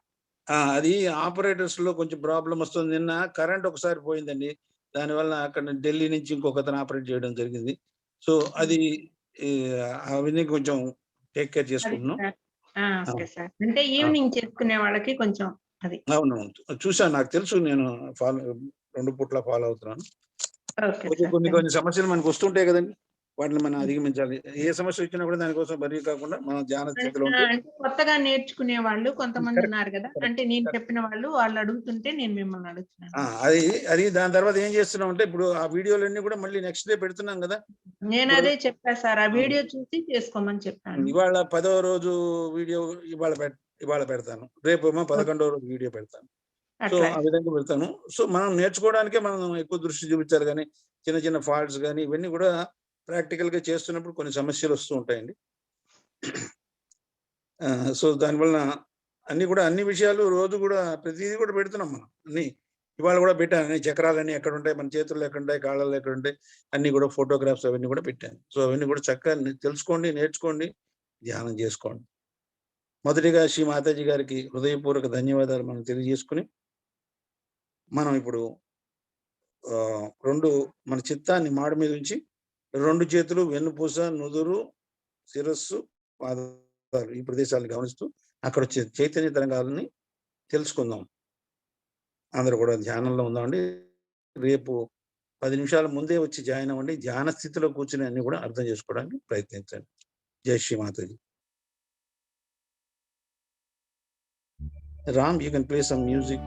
S4: అది ఆపరేటర్స్ లో కొంచెం ప్రాబ్లం వస్తుంది. నిన్న కరెంట్ ఒకసారి పోయిందండి, దానివల్ల అక్కడ ఢిల్లీ నుంచి ఇంకొకతను ఆపరేట్ చేయడం జరిగింది. సో అది అవన్నీ కొంచెం టేక్ కేర్
S7: అది
S4: చేసుకుంటున్నాం.
S7: సార్. Okay sir. అంటే ఈవినింగ్ చేసుకునే వాళ్ళకి కొంచెం అది.
S4: అవునవును, చూసాను, నాకు తెలుసు, నేను ఫాలో 2 పూట్ల ఫాలో అవుతున్నాను.
S7: ఓకే
S4: కొంచెం
S7: సార్.
S4: కొన్ని సమస్యలు మనకు వస్తుంటాయి కదండి, వాటిని మనం అధిగమించాలి. ఏ సమస్య వచ్చినా కూడా దానికోసం బరి కాకుండా మనం ధ్యాన స్థితిలో ఉంటే.
S7: అంటే కొత్తగా నేర్చుకునే వాళ్ళు కొంతమంది
S4: Correct,
S7: ఉన్నారు కదా,
S4: correct,
S7: అంటే నేను
S4: correct.
S7: చెప్పిన వాళ్ళు అడుగుతుంటే నేను మిమ్మల్ని అడుగుతున్నాను.
S4: అది దాని తర్వాత ఏం చేస్తున్నాం అంటే, ఇప్పుడు ఆ వీడియోలన్నీ కూడా మళ్ళీ నెక్స్ట్ డే పెడుతున్నాం కదా.
S7: నేను
S4: ఇప్పుడు
S7: అదే చెప్పా సార్, ఆ వీడియో చూసి చేసుకోమని చెప్పాను.
S4: ఇవాళ 10వ రోజు వీడియో ఇవాళ పెడతాను, రేపేమో 11వ రోజు వీడియో పెడతాను. సో
S7: అట్లా
S4: ఆ విధంగా పెడతాను. సో మనం నేర్చుకోవడానికే మనం ఎక్కువ దృష్టి చూపించాలి, కానీ చిన్న చిన్న ఫాల్ట్స్ కానీ ఇవన్నీ కూడా ప్రాక్టికల్ గా చేస్తున్నప్పుడు కొన్ని సమస్యలు వస్తూ ఉంటాయండి. సో దానివల్ల అన్ని విషయాలు రోజు కూడా ప్రతిదీ కూడా పెడుతున్నాం మనం. ఇవాళ కూడా పెట్టాను, అన్ని చక్రాలన్నీ ఎక్కడ ఉంటాయి, మన చేతుల్లో ఎక్కడ ఉంటాయి, కాళ్ళల్లో ఎక్కడ ఉంటాయి, అన్ని కూడా ఫోటోగ్రాఫ్స్ అవన్నీ కూడా పెట్టాను. సో అవన్నీ కూడా చక్కగా తెలుసుకోండి, నేర్చుకోండి, ధ్యానం చేసుకోండి. మొదటిగా శ్రీ మాతాజీ గారికి హృదయపూర్వక ధన్యవాదాలు మనం తెలియజేసుకుని, మనం ఇప్పుడు 2 మన చిత్తాన్ని మాడు మీద ఉంచి 2 చేతులు వెన్నుపూస, నుదురు, శిరస్సు, పాదాలు ఈ ప్రదేశాలను గమనిస్తూ అక్కడ వచ్చే చైతన్య తరంగాలని తెలుసుకుందాం. అందరూ కూడా ధ్యానంలో ఉందామండి. రేపు 10 నిమిషాల ముందే వచ్చి జాయిన్ అవ్వండి. ధ్యాన స్థితిలో కూర్చుని అన్ని కూడా అర్థం చేసుకోవడానికి ప్రయత్నించండి. Jai Shri Mataji. Ram, you can play some music.